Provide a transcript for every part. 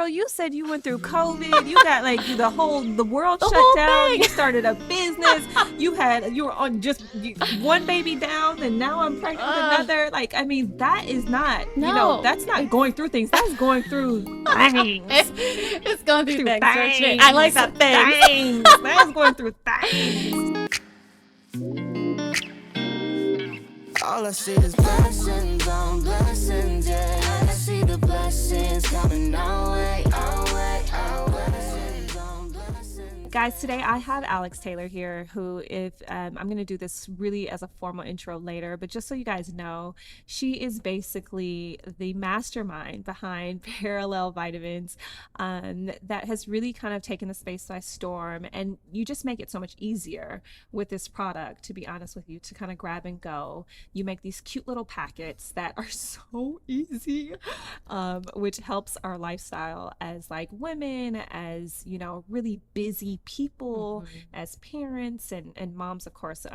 girl, you said you went through COVID. You got like the world shut whole down. thing. You started a business. You were on just one baby down, and now I'm pregnant with another. Like, I mean, that is not, that's not going through things. That's going through things. It's going through things. Things. I like that thing. That's going through things. All I see is blessings on blessings, yeah. I see the blessings coming our way, our way, our way. Blessings on blessings. Guys, today I have Alex Taylor here, who, if I'm going to do this really as a formal intro later, but just so you guys know, she is basically the mastermind behind Perelel Vitamins, that has really kind of taken the space by storm. And you just make it so much easier with this product, to be honest with you, to kind of grab and go. You make these cute little packets that are so easy, which helps our lifestyle as like women, as, really busy people, as parents and moms, of course,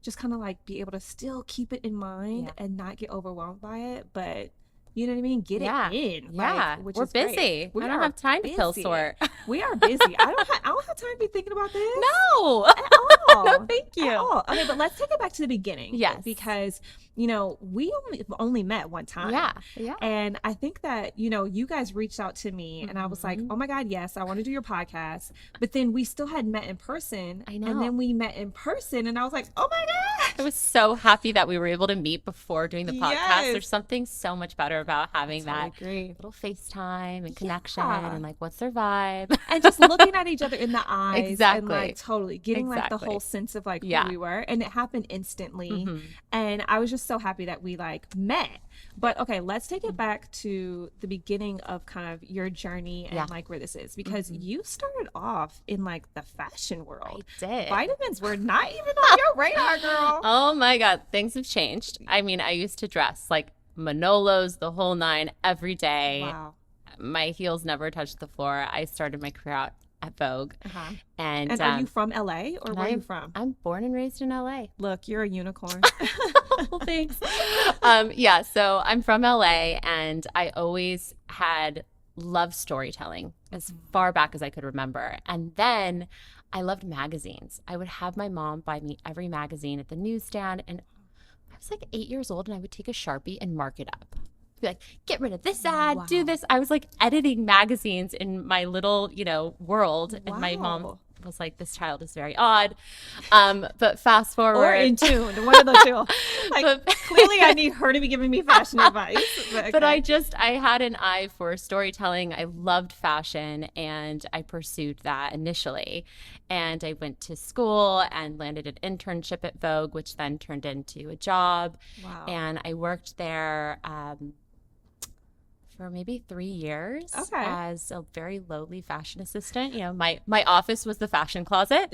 just kind of like be able to still keep it in mind and not get overwhelmed by it, but you know what I mean? Get it in. Yeah. Which We're is great. busy. I don't have time to pill sort. We are busy. I don't have time to be thinking about this. No. At all. No, thank you. At all. Okay, but let's take it back to the beginning. Yes. Because, we only met one time. Yeah. And I think that, you guys reached out to me and I was like, oh my God, yes, I want to do your podcast. But then we still hadn't met in person. I know. And then we met in person and I was like, oh my God. I was so happy that we were able to meet before doing the podcast. Yes. There's something so much better about having that Agree. little FaceTime and connection and like, what's their vibe? And just looking at each other in the eyes. Exactly. And like totally getting like the whole sense of like who we were. And it happened instantly. And I was just so happy that we like met. But okay, let's take it back to the beginning of kind of your journey and like where this is, because you started off in like the fashion world. I did. Vitamins were not even on your radar, girl. Oh my God, things have changed. I mean, I used to dress like Manolos, the whole nine, every day. Wow. My heels never touched the floor. I started my career out at Vogue. And are you from LA or where are you from? I'm born and raised in LA. Look, you're a unicorn. Well, thanks. So I'm from LA, and I always had loved storytelling as far back as I could remember. And then I loved magazines. I would have my mom buy me every magazine at the newsstand, and I was like 8 years old, and I would take a Sharpie and mark it up. Be like, get rid of this ad, do this. I was like editing magazines in my little, world. And my mom was like, this child is very odd. But fast forward. Or in tune, one of the two. Like, clearly I need her to be giving me fashion advice. But I had an eye for storytelling. I loved fashion, and I pursued that initially. And I went to school and landed an internship at Vogue, which then turned into a job. Wow. And I worked there for maybe 3 years as a very lowly fashion assistant. My office was the fashion closet.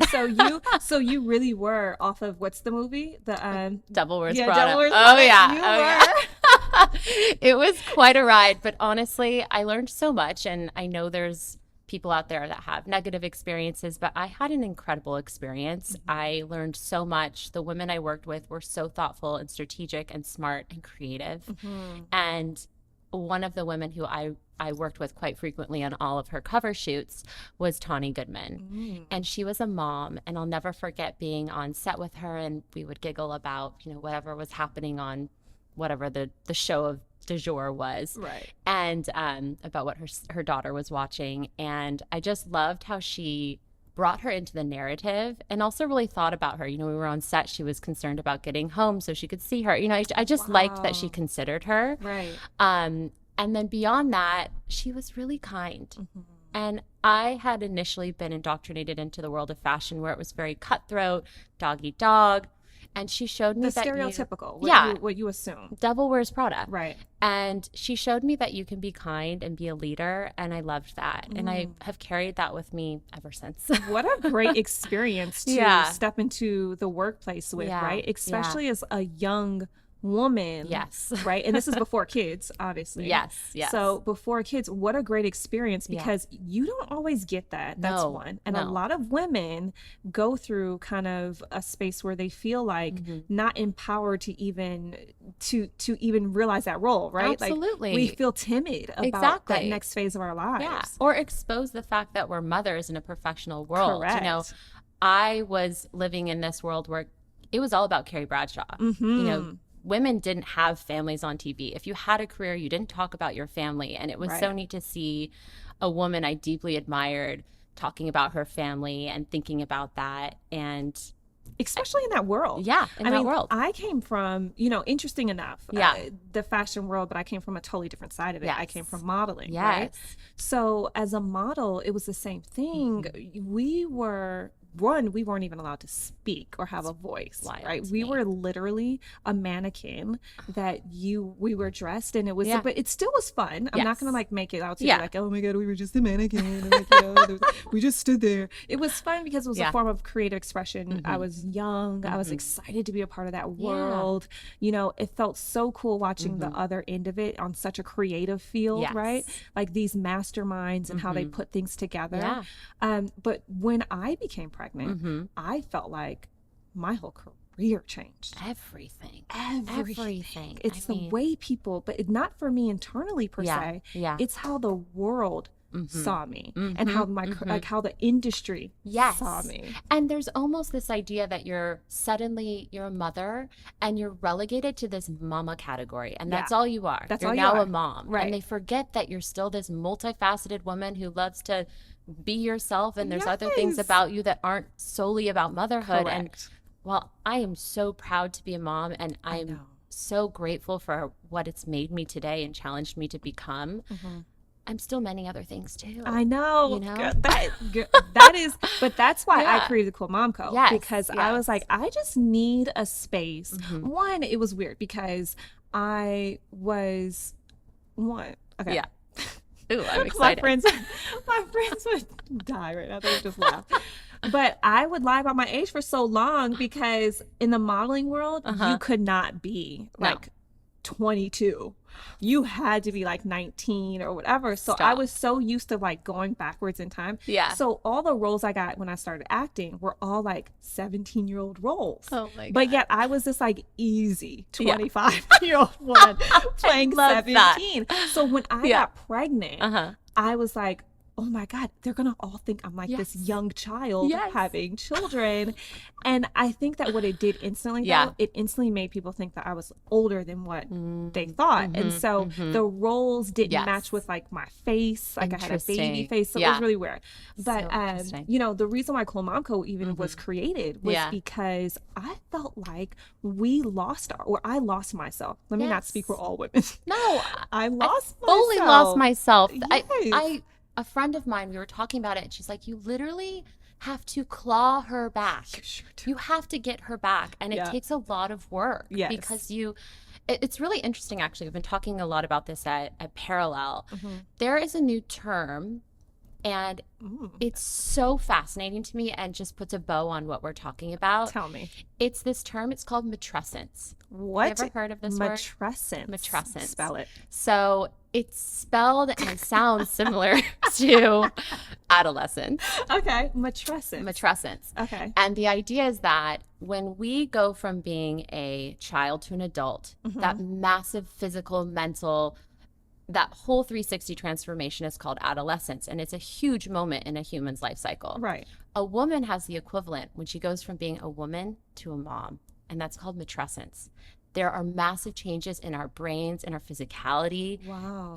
So you really were off of, what's the movie? The Devil Wears Prada. Prada. Devil Wears Prada. Yeah. It was quite a ride, but honestly, I learned so much, and I know there's people out there that have negative experiences, but I had an incredible experience. I learned so much. The women I worked with were so thoughtful and strategic and smart and creative. And one of the women who I worked with quite frequently on all of her cover shoots was Tawny Goodman. And she was a mom, and I'll never forget being on set with her, and we would giggle about, whatever was happening on whatever the show of du jour was. Right. And about what her daughter was watching. And I just loved how she brought her into the narrative and also really thought about her. We were on set. She was concerned about getting home so she could see her. I just liked that she considered her. Right. And then beyond that, she was really kind. And I had initially been indoctrinated into the world of fashion where it was very cutthroat, dog eat dog. And she showed me the that stereotypical, what you assume. Devil Wears Prada. Right. And she showed me that you can be kind and be a leader, and I loved that. And I have carried that with me ever since. What a great experience to step into the workplace with, right? Especially as a young woman. Yes. Right. And this is before kids, obviously. Yes. So before kids, what a great experience, because you don't always get that. That's one. And a lot of women go through kind of a space where they feel like not empowered to even realize that role, right? Absolutely. Like we feel timid about that next phase of our lives. Yeah. Or expose the fact that we're mothers in a professional world. Correct. You know, I was living in this world where it was all about Carrie Bradshaw. You know, women didn't have families on TV. If you had a career, you didn't talk about your family. And it was so neat to see a woman I deeply admired talking about her family and thinking about that. And especially in that world. Yeah, in that world. I came from, interesting enough, the fashion world, but I came from a totally different side of it. I came from modeling, right? So as a model, it was the same thing. We weren't even allowed to speak or have a voice, right? We were literally a mannequin that we were dressed, and it was, but it still was fun. I'm not gonna like make it out to be like, oh my God, we were just a mannequin. And, like, we just stood there. It was fun because it was a form of creative expression. I was young. I was excited to be a part of that world. It felt so cool watching the other end of it on such a creative field, right? Like these masterminds and how they put things together. But when I became pregnant, I felt like my whole career changed. Everything. It's the way people, but not for me internally per se. It's how the world saw me and how like how the industry saw me. And there's almost this idea that you're a mother and you're relegated to this mama category, and that's all you are. You're now a mom, right? And they forget that you're still this multifaceted woman who loves to be yourself, and there's other things about you that aren't solely about motherhood. And well, I am so proud to be a mom, and I'm so grateful for what it's made me today and challenged me to become. I'm still many other things too. I know. That is, but that's why I created the Cool Mom Co. Because I was like, I just need a space. One, it was weird because I was okay. Ooh, I'm excited. My friends would die right now. They would just laugh. But I would lie about my age for so long because in the modeling world, you could not be like 22. You had to be like 19 or whatever. So I was so used to like going backwards in time. So all the roles I got when I started acting were all like 17-year-old roles. Oh my God. But yet I was this like easy 25-year-old woman playing 17. So when I got pregnant, I was like, oh my God, they're going to all think I'm like this young child having children. And I think that what it did instantly, though, it instantly made people think that I was older than what they thought. And so the roles didn't match with like my face. Like I had a baby face. So it was really weird. But, the reason why Cool Mom Co. even was created was because I felt like I lost myself. Let me not speak for all women. No, I lost myself. Fully lost myself. Yes. A friend of mine, we were talking about it, and she's like, you literally have to claw her back. You have to get her back. And it takes a lot of work because it's really interesting, actually. We've been talking a lot about this at Perelel. There is a new term, and it's so fascinating to me and just puts a bow on what we're talking about. Tell me. It's this term. It's called matrescence. What? Have you ever heard of this word? Matrescence. Spell it. So it's spelled and sounds similar to adolescence. Okay. Matrescence. Okay. And the idea is that when we go from being a child to an adult, that massive physical, mental, that whole 360 transformation is called adolescence, and it's a huge moment in a human's life cycle. Right. A woman has the equivalent when she goes from being a woman to a mom, and that's called matrescence. There are massive changes in our brains, in our physicality,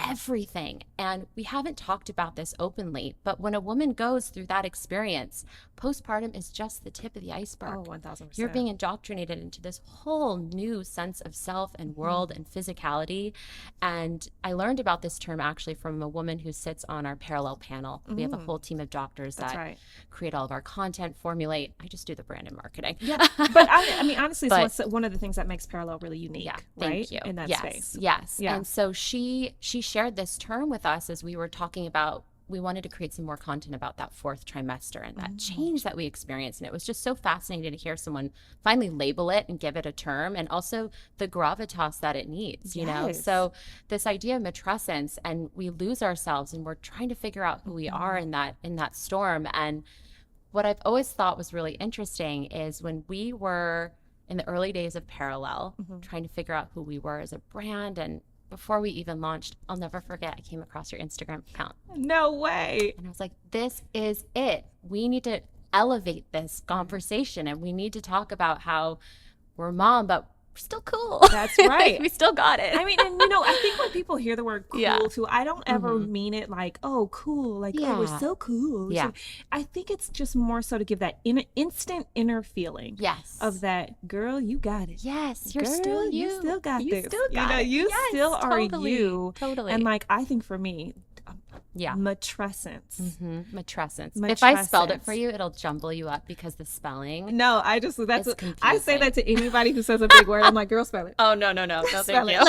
everything. And we haven't talked about this openly, but when a woman goes through that experience, postpartum is just the tip of the iceberg. Oh, 1,000%. You're being indoctrinated into this whole new sense of self and world and physicality. And I learned about this term actually from a woman who sits on our Perelel panel. We have a whole team of doctors that create all of our content, formulate. I just do the brand and marketing. Yeah, but I mean, honestly, so one of the things that makes Perelel really unique, thank you. In that space. Yes. And so she shared this term with us as we were talking about we wanted to create some more content about that fourth trimester and that change that we experienced. And it was just so fascinating to hear someone finally label it and give it a term, and also the gravitas that it needs, you know? So this idea of matrescence, and we lose ourselves and we're trying to figure out who we are in that storm. And what I've always thought was really interesting is when we were in the early days of Perelel, trying to figure out who we were as a brand, and before we even launched, I'll never forget, I came across your Instagram account. No way. And I was like, this is it. We need to elevate this conversation, and we need to talk about how we're mom, but we're still cool. That's right. We still got it. I mean, and you know, I think when people hear the word cool too, I don't ever mean it like, oh, cool, like, oh, we're so cool. Yeah. So I think it's just more so to give that instant inner feeling of that, girl, you got it. Yes, you're girl, still you. You still got this. Still got it. You still are you. Totally. And like, I think for me, matrescence. Matrescence. If I spelled it for you, it'll jumble you up because the spelling. No, I say that to anybody who says a big word. I'm like, girl, spell it. Oh, no, thank you.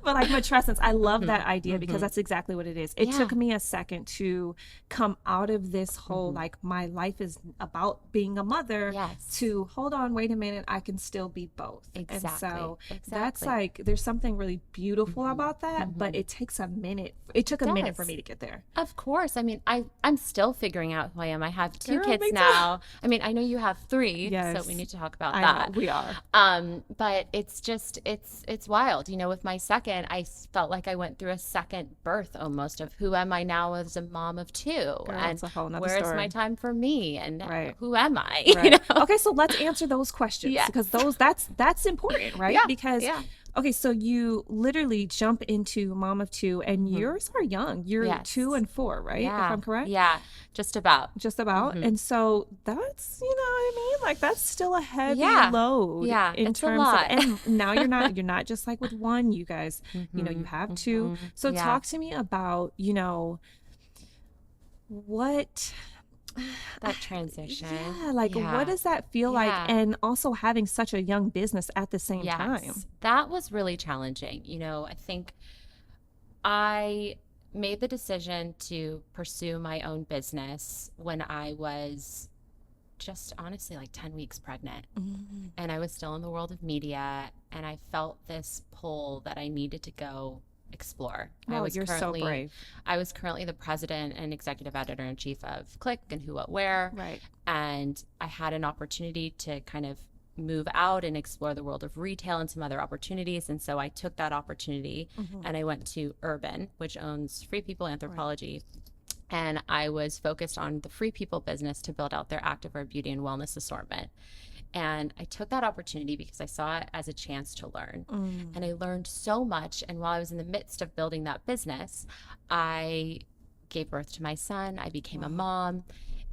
But like matrescence, I love that idea because that's exactly what it is. It took me a second to come out of this whole like my life is about being a mother to hold on, wait a minute, I can still be both. Exactly. And so that's like, there's something really beautiful about that, but it takes a minute. It took a minute for me to get there. Of course. I mean, I'm still figuring out who I am. I have two Girl, kids me too. now. I mean, I know you have three, Yes. so we need to talk about I that. know, we are. But it's just, it's wild. You know, with my second, I felt like I went through a second birth almost of who am I now as a mom of two? Girl, and it's a whole nother where's story. my time for me? And Right. who am I? Right. You know? Okay, so let's answer those questions because that's important, right? Because okay, so you literally jump into mom of two, and yours are young. You're 2 and 4, right? Yeah. If I'm correct. Yeah, just about. Just about. And so that's, you know what I mean? Like that's still a heavy load. Yeah, in it's terms a lot. of, and now you're not just like with one, you guys, you know, you have two. So talk to me about, you know, what that transition. What does that feel like? And also having such a young business at the same time. That was really challenging. You know, I think I made the decision to pursue my own business when I was just honestly like 10 weeks pregnant. And I was still in the world of media, and I felt this pull that I needed to go explore. You're so brave. I was currently the president and executive editor-in-chief of Click and Who What Wear. Right. And I had an opportunity to kind of move out and explore the world of retail and some other opportunities. And so I took that opportunity and I went to Urban, which owns Free People Anthropology. And I was focused on the Free People business to build out their activewear beauty and wellness assortment. And I took that opportunity because I saw it as a chance to learn. And I learned so much. And while I was in the midst of building that business, I gave birth to my son. I became a mom.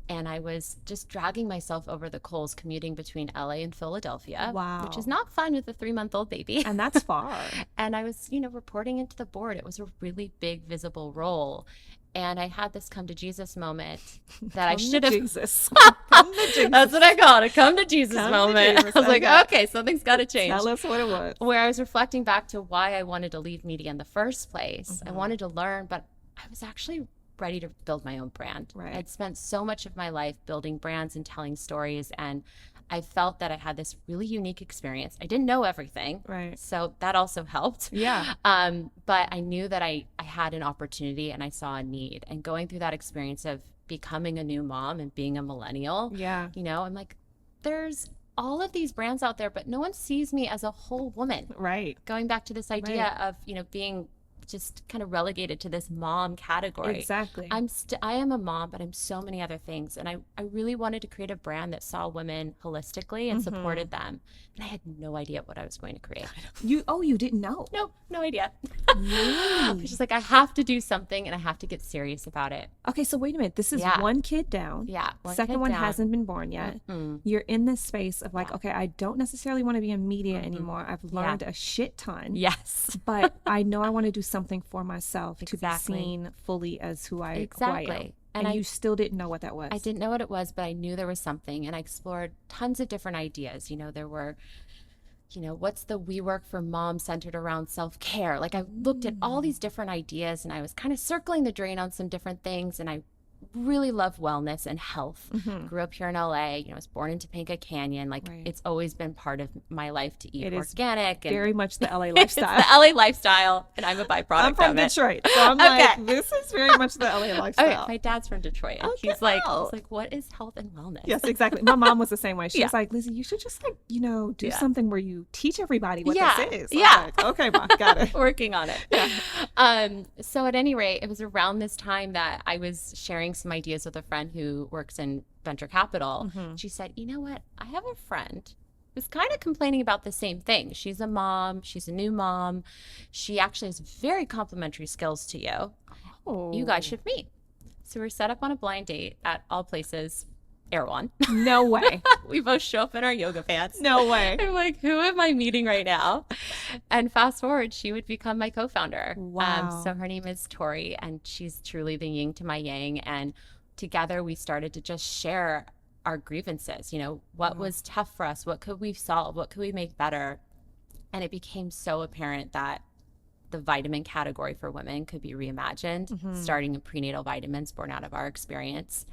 And I was just dragging myself over the coals commuting between LA and Philadelphia, which is not fun with a 3-month-old baby. And that's far. And I was, you know, reporting into the board. It was a really big, visible role. And I had this come to Jesus moment that I should have. Jesus. Come to Jesus. That's what I call it. A come to Jesus moment. Jesus. I was like, okay, something's got to change. Tell us what it was. Where I was reflecting back to why I wanted to leave media in the first place. I wanted to learn, but I was actually ready to build my own brand. Right. I'd spent so much of my life building brands and telling stories, and I felt that I had this really unique experience. I didn't know everything. Right. So that also helped. Yeah. But I knew that I had an opportunity and I saw a need. And going through that experience of becoming a new mom and being a millennial, you know, I'm like, there's all of these brands out there, but no one sees me as a whole woman. Right. Going back to this idea of, you know, being just kind of relegated to this mom category. Exactly. I am a mom, but I'm so many other things. And I really wanted to create a brand that saw women holistically and supported them. And I had no idea what I was going to create. You didn't know? No idea. Really? I was just like, I have to do something and I have to get serious about it. Okay, so wait a minute. This is one kid down. Yeah. Second one hasn't been born yet. You're in this space of like, okay, I don't necessarily want to be in media anymore. I've learned a shit ton. Yes. But I know I want to do something for myself to be seen fully as who I am. And you still didn't know what that was. I didn't know what it was, but I knew there was something. And I explored tons of different ideas. You know, there were what's the We Work for Mom centered around self-care? Like I looked at all these different ideas and I was kind of circling the drain on some different things. And I really love wellness and health. Grew up here in LA, I was born in Topanga Canyon. Like it's always been part of my life to eat organic. And very much the LA lifestyle. It's the LA lifestyle, and I'm a byproduct I'm from of it. Detroit, so I'm like, this is very much the LA lifestyle. My dad's from Detroit, and he's like, what is health and wellness? Yes, exactly. My mom was the same way. She was like, Lizzy, you should just do something where you teach everybody what this is. Like, okay, Ma, got it. Working on it. So at any rate, it was around this time that I was sharing some ideas with a friend who works in venture capital. She said, you know what? I have a friend who's kind of complaining about the same thing. She's a mom. She's a new mom. She actually has very complementary skills to you. Oh. You guys should meet. So we're set up on a blind date at all places. Erewhon. No way. We both show up in our yoga pants. No way. I'm like, who am I meeting right now? And fast forward, she would become my co-founder. Wow. So her name is Tori, and she's truly the yin to my yang. And together we started to just share our grievances. What was tough for us? What could we solve? What could we make better? And it became so apparent that the vitamin category for women could be reimagined, starting in prenatal vitamins born out of our experience.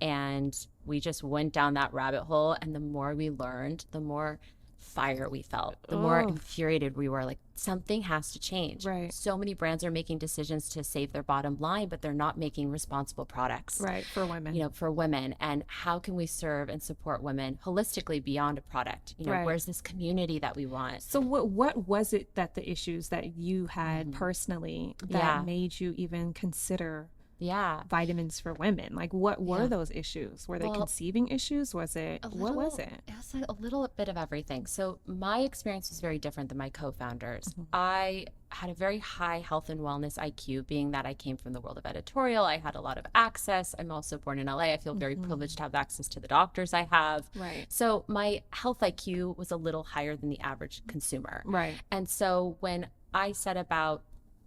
And we just went down that rabbit hole. And the more we learned, the more fire we felt, the more infuriated we were. Like, something has to change. Right. So many brands are making decisions to save their bottom line, but they're not making responsible products. Right, for women. For women. And how can we serve and support women holistically beyond a product? Where's this community that we want? So what was it that the issues that you had personally that made you even consider vitamins for women? Like, what were those issues? Were they conceiving issues? What was it? It was a little bit of everything. So my experience was very different than my co-founders. I had a very high health and wellness IQ, being that I came from the world of editorial. I had a lot of access. I'm also born in LA. I feel very privileged to have access to the doctors I have. Right. So my health IQ was a little higher than the average consumer. Right. And so when I set about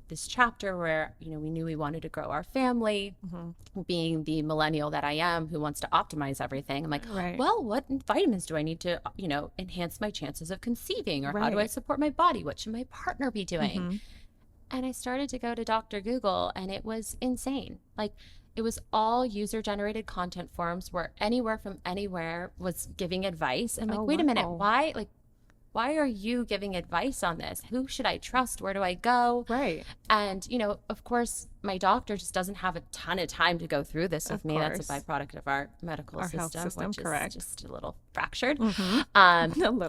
this chapter where, we knew we wanted to grow our family, being the millennial that I am who wants to optimize everything, I'm like, well, what vitamins do I need to, enhance my chances of conceiving? Or how do I support my body? What should my partner be doing? And I started to go to Dr. Google, and it was insane. Like, it was all user-generated content forums where anywhere from anywhere was giving advice. I'm like, wait a minute, why are you giving advice on this? Who should I trust? Where do I go? Right. And, of course, my doctor just doesn't have a ton of time to go through this with me. That's a byproduct of our medical system, health system, which correct. is just a little fractured. A little.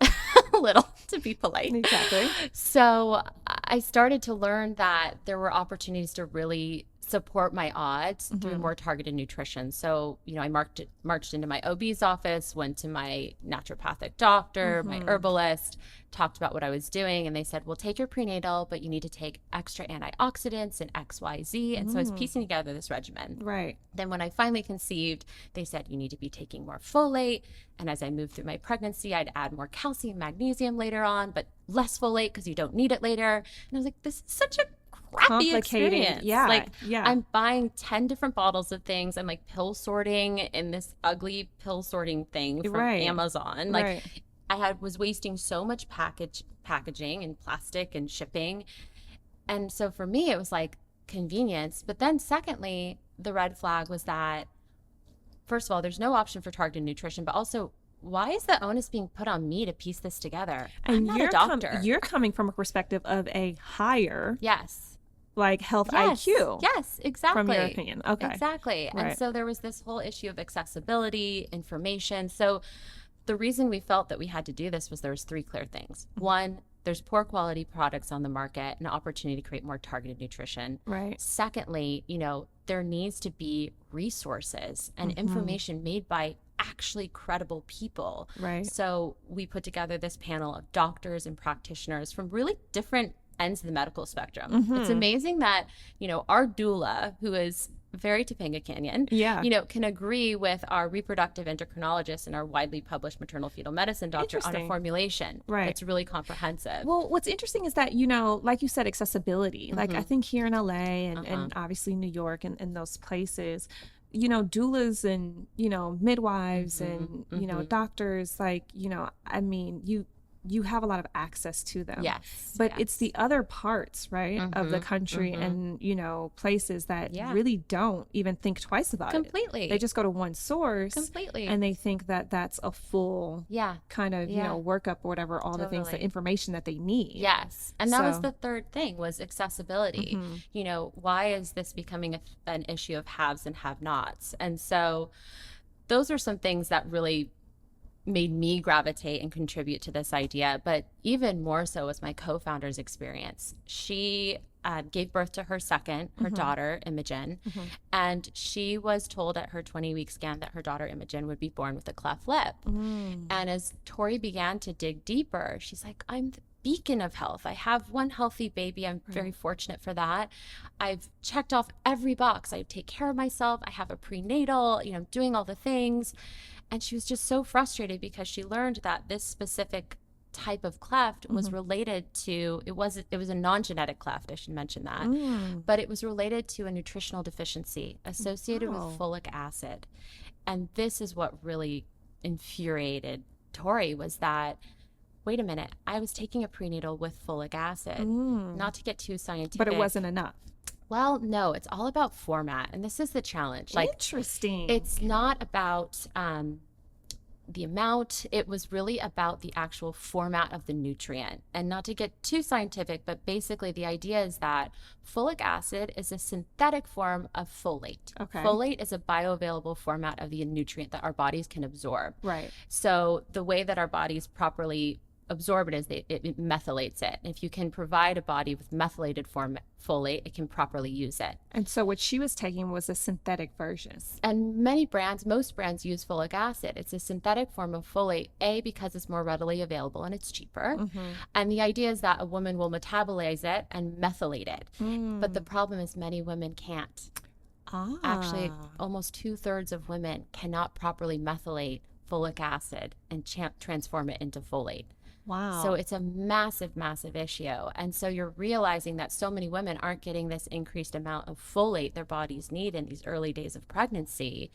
A little, to be polite. Exactly. So I started to learn that there were opportunities to really support my odds through more targeted nutrition. So, I marched into my OB's office, went to my naturopathic doctor, my herbalist, talked about what I was doing, and they said, well, take your prenatal, but you need to take extra antioxidants and XYZ. And so I was piecing together this regimen. Right. Then when I finally conceived, they said, you need to be taking more folate. And as I moved through my pregnancy, I'd add more calcium, magnesium later on, but less folate because you don't need it later. And I was like, this is such a crappy experience. I'm buying 10 different bottles of things. I'm like pill sorting in this ugly pill sorting thing from Amazon. Like, I was wasting so much packaging and plastic and shipping. And so for me, it was like convenience. But then secondly, the red flag was that, first of all, there's no option for targeted nutrition, but also, why is the onus being put on me to piece this together? And I'm not a doctor. You're coming from a perspective of a higher health Yes. IQ. Yes, exactly. From your opinion. Okay. Exactly. Right. And so there was this whole issue of accessibility, information. So the reason we felt that we had to do this was there was three clear things. One, there's poor quality products on the market, an opportunity to create more targeted nutrition. Right. Secondly, there needs to be resources and information made by actually credible people. Right. So we put together this panel of doctors and practitioners from really different ends of the medical spectrum. It's amazing that, our doula, who is very Topanga Canyon, can agree with our reproductive endocrinologist and our widely published maternal fetal medicine doctor on a formulation that's really comprehensive. Well, what's interesting is that, like you said, accessibility. Like, I think here in LA and obviously New York and those places, doulas and, midwives and, doctors, like, you have a lot of access to them. Yes. But yes. it's the other parts, right, of the country and, you know, places that really don't even think twice about Completely. it. They just go to one source. Completely. And they think that that's a full kind of, you know, workup or whatever, all the things, the information that they need. Yes. And that was the third thing, was accessibility. You know, why is this becoming an issue of haves and have-nots? And so those are some things that really made me gravitate and contribute to this idea. But even more so was my co-founder's experience. She gave birth to her second, her daughter, Imogen. And she was told at her 20-week scan that her daughter, Imogen, would be born with a cleft lip. And as Tori began to dig deeper, she's like, I'm the beacon of health. I have one healthy baby. I'm very fortunate for that. I've checked off every box. I take care of myself. I have a prenatal, you know, doing all the things. And she was just so frustrated because she learned that this specific type of cleft was related to, it was a non-genetic cleft, I should mention that, but it was related to a nutritional deficiency associated with folic acid. And this is what really infuriated Tori, was that, wait a minute, I was taking a prenatal with folic acid, not to get too scientific. But it wasn't enough. Well, no, it's all about format. And this is the challenge. Like, interesting. It's not about the amount. It was really about the actual format of the nutrient. And not to get too scientific, but basically the idea is that folic acid is a synthetic form of folate. Okay. Folate is a bioavailable format of the nutrient that our bodies can absorb. Right. So the way that our bodies properly absorb it is it methylates it. If you can provide a body with methylated form folate, it can properly use it. And so what she was taking was a synthetic version. And most brands use folic acid. It's a synthetic form of folate, because it's more readily available and it's cheaper. And the idea is that a woman will metabolize it and methylate it. But the problem is many women can't. Actually, almost 2/3 of women cannot properly methylate folic acid and transform it into folate. Wow. So it's a massive, massive issue. And so you're realizing that so many women aren't getting this increased amount of folate their bodies need in these early days of pregnancy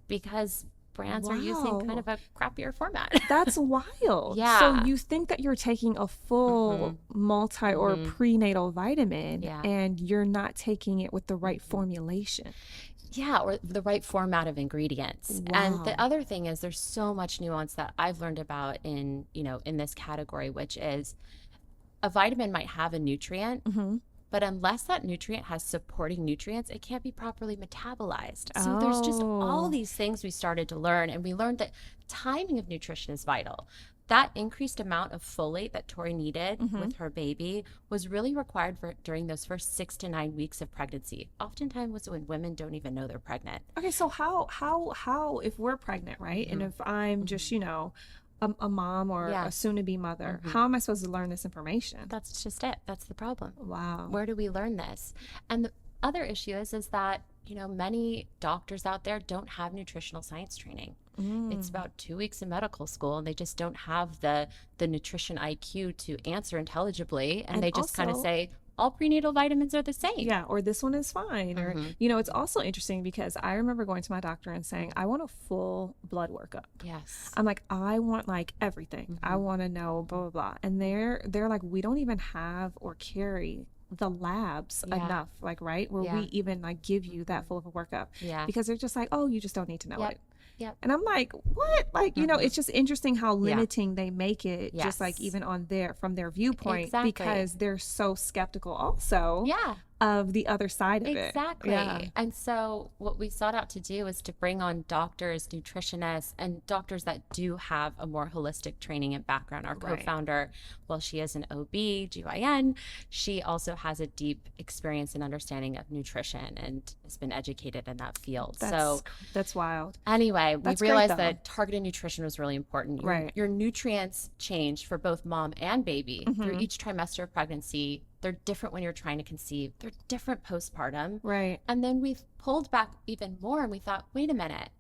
because brands are using kind of a crappier format. That's wild. Yeah. So you think that you're taking a full multi or prenatal vitamin and you're not taking it with the right formulation. Yeah, or the right format of ingredients. Wow. And the other thing is there's so much nuance that I've learned about in this category, which is a vitamin might have a nutrient, but unless that nutrient has supporting nutrients, it can't be properly metabolized. So there's just all these things we started to learn, and we learned that timing of nutrition is vital. That increased amount of folate that Tori needed with her baby was really required during those first 6 to 9 weeks of pregnancy. Oftentimes was when women don't even know they're pregnant. Okay, so how if we're pregnant, right? And if I'm just, you know, a mom or a soon-to-be mother, how am I supposed to learn this information? That's just it. That's the problem. Wow. Where do we learn this? And the other issue is that, you know, many doctors out there don't have nutritional science training. It's about 2 weeks in medical school, and they just don't have the nutrition IQ to answer intelligibly. And they just kind of say, all prenatal vitamins are the same. Yeah, or this one is fine. Or, you know, it's also interesting because I remember going to my doctor and saying, I want a full blood workup. Yes. I'm like, I want like everything. I want to know blah, blah, blah. And they're like, we don't even have or carry the labs enough, like, right? Where we even like give you that full of a workup. Yeah. Because they're just like, oh, you just don't need to know it. Yep. And I'm like, what? Like, you know, it's just interesting how limiting they make it, just like even from their viewpoint, because they're so skeptical also of the other side of it. Exactly. Yeah. And so what we sought out to do is to bring on doctors, nutritionists, and doctors that do have a more holistic training and background. Our co-founder, well, she is an OB/GYN. She also has a deep experience and understanding of nutrition and has been educated in that field. That's wild. Anyway, we realized that targeted nutrition was really important. Your nutrients change for both mom and baby through each trimester of pregnancy. They're different when you're trying to conceive. They're different postpartum. Right. And then we pulled back even more and we thought, wait a minute.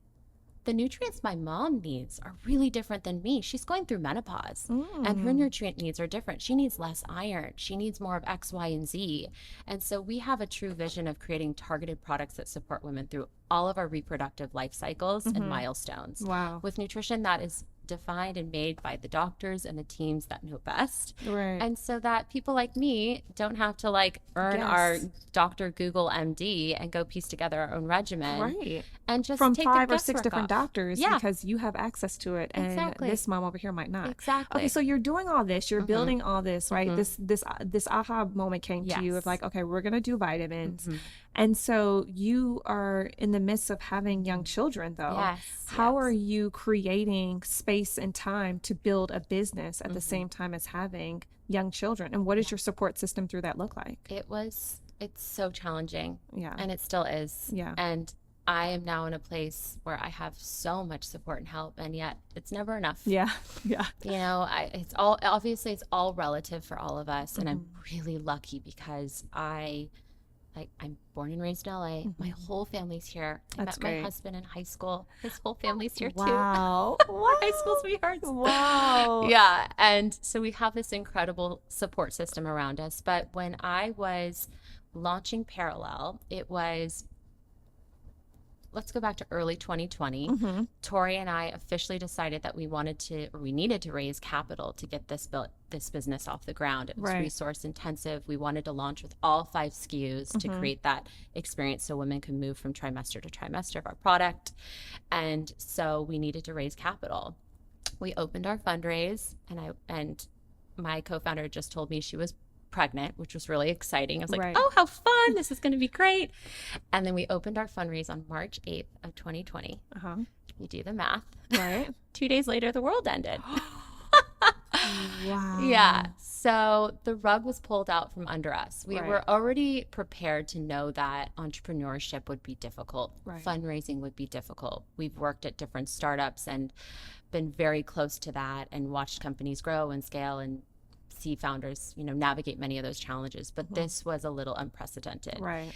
The nutrients my mom needs are really different than me. She's going through menopause and her nutrient needs are different. She needs less iron. She needs more of X, Y, and Z. And so we have a true vision of creating targeted products that support women through all of our reproductive life cycles and milestones. Wow. With nutrition that is defined and made by the doctors and the teams that know best. Right. And so that people like me don't have to like earn our Yes. Dr. Google MD and go piece together our own regimen. Right. And just From take 5 the or 6 guesswork different off. doctors Yeah. because you have access to it, and Exactly. this mom over here might not. Exactly. Okay, so you're doing all this, you're building all this, right? This aha moment came to you of Yes. like, okay, we're gonna do vitamins, Mm-hmm. and so you are in the midst of having young children, though. Yes, How yes. are you creating space and time to build a business at the Mm-hmm. same time as having young children? And what does your support system through that look like? It's so challenging. Yeah. And it still is. Yeah. And I am now in a place where I have so much support and help, and yet it's never enough. Yeah. Yeah. You know, it's all relative for all of us. And I'm really lucky because I'm born and raised in LA. My whole family's here. I That's met my great. husband in high school. His whole family's here Wow. too. High school sweethearts. Wow. Yeah. And so we have this incredible support system around us. But when I was launching Perelel, it was, let's go back to early 2020. Tori and I officially decided that we needed to raise capital to get this business off the ground. It was Right. resource intensive. We wanted to launch with all 5 SKUs to create that experience so women can move from trimester to trimester of our product. And so we needed to raise capital. We opened our fundraise, and my co-founder just told me she was pregnant, which was really exciting. I was like, Right. oh, how fun. This is going to be great. And then we opened our fundraise on March 8th of 2020. Uh-huh. You do the math. Right. 2 days later, the world ended. Wow. Yeah. So the rug was pulled out from under us. We Right. were already prepared to know that entrepreneurship would be difficult. Right. Fundraising would be difficult. We've worked at different startups and been very close to that and watched companies grow and scale and see founders, navigate many of those challenges. But this was a little unprecedented. Right.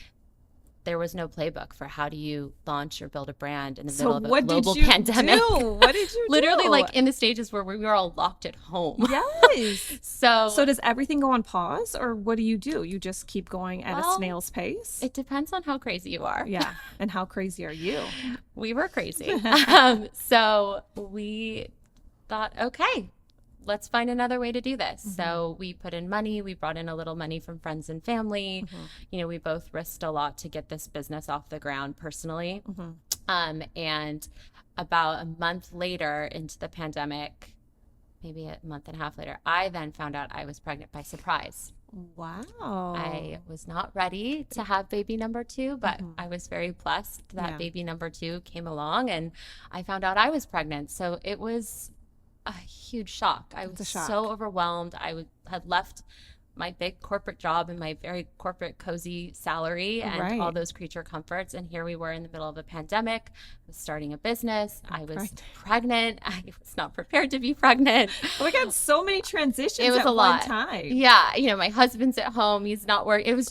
There was no playbook for how do you launch or build a brand in the So middle of a what did global you pandemic. do? What did you Literally do? like in the stages where we were all locked at home. Yes. So So does everything go on pause, or what do? You just keep going at a Well, snail's pace? it depends on how crazy you are. Yeah. And how crazy are you? We were crazy. So we thought, okay, let's find another way to do this. So we put in money. We brought in a little money from friends and family. We both risked a lot to get this business off the ground personally. And about a month later into the pandemic, maybe a month and a half later, I then found out I was pregnant by surprise. Wow. I was not ready to have baby number 2, but I was very blessed that Yeah. baby number 2 came along and I found out I was pregnant. So it was a huge shock. I was a shock. so overwhelmed. Had left my big corporate job and my very corporate cozy salary and Right. all those creature comforts. And here we were in the middle of a pandemic. I was starting a business. I was pregnant. I was not prepared to be pregnant. Oh my God, so many transitions It was at a lot. one time. Yeah. My husband's at home. He's not working. It was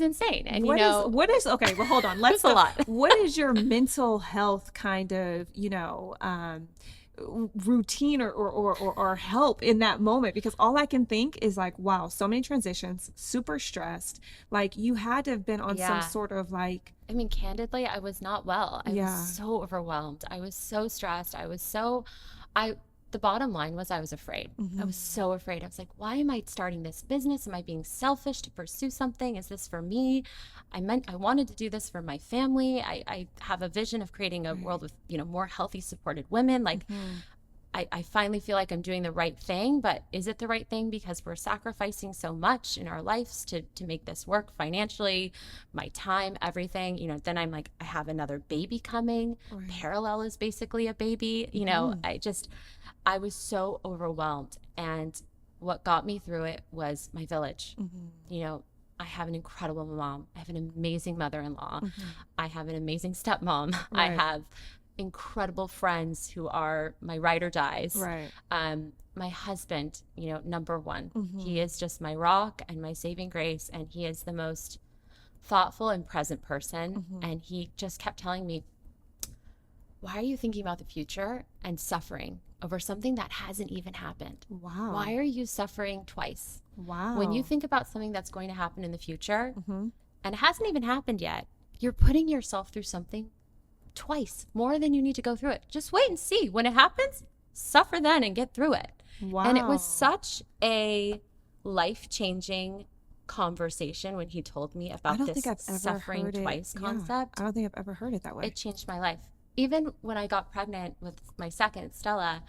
insane. And What is okay, well hold on. Let's a lot. What is your mental health kind of, routine or help in that moment? Because all I can think is like, wow, so many transitions, super stressed. Like you had to have been on some Yeah. sort of like, I mean, candidly, I was not well. I Yeah. was so overwhelmed. I was so stressed. The bottom line was I was afraid. I was so afraid. I was like, why am I starting this business? Am I being selfish to pursue something? Is this for me? I wanted to do this for my family. I have a vision of creating a world with, more healthy, supported women. Like, I finally feel like I'm doing the right thing, but is it the right thing because we're sacrificing so much in our lives to make this work financially, my time, everything, then I'm like, I have another baby coming. Right. Perelel is basically a baby, I was so overwhelmed. And what got me through it was my village. I have an incredible mom. I have an amazing mother-in-law. I have an amazing stepmom. I Right. have incredible friends who are my ride or dies. right. My husband, number one, he is just my rock and my saving grace. And he is the most thoughtful and present person. And he just kept telling me, why are you thinking about the future and suffering over something that hasn't even happened? Wow. Why are you suffering twice? Wow. When you think about something that's going to happen in the future and it hasn't even happened yet, you're putting yourself through something twice more than you need to go through it. Just wait and see. When it happens, suffer then and get through it. Wow. And it was such a life-changing conversation when he told me about this suffering twice concept. I don't think I've ever heard it that way. It changed my life. Even when I got pregnant with my second, Stella,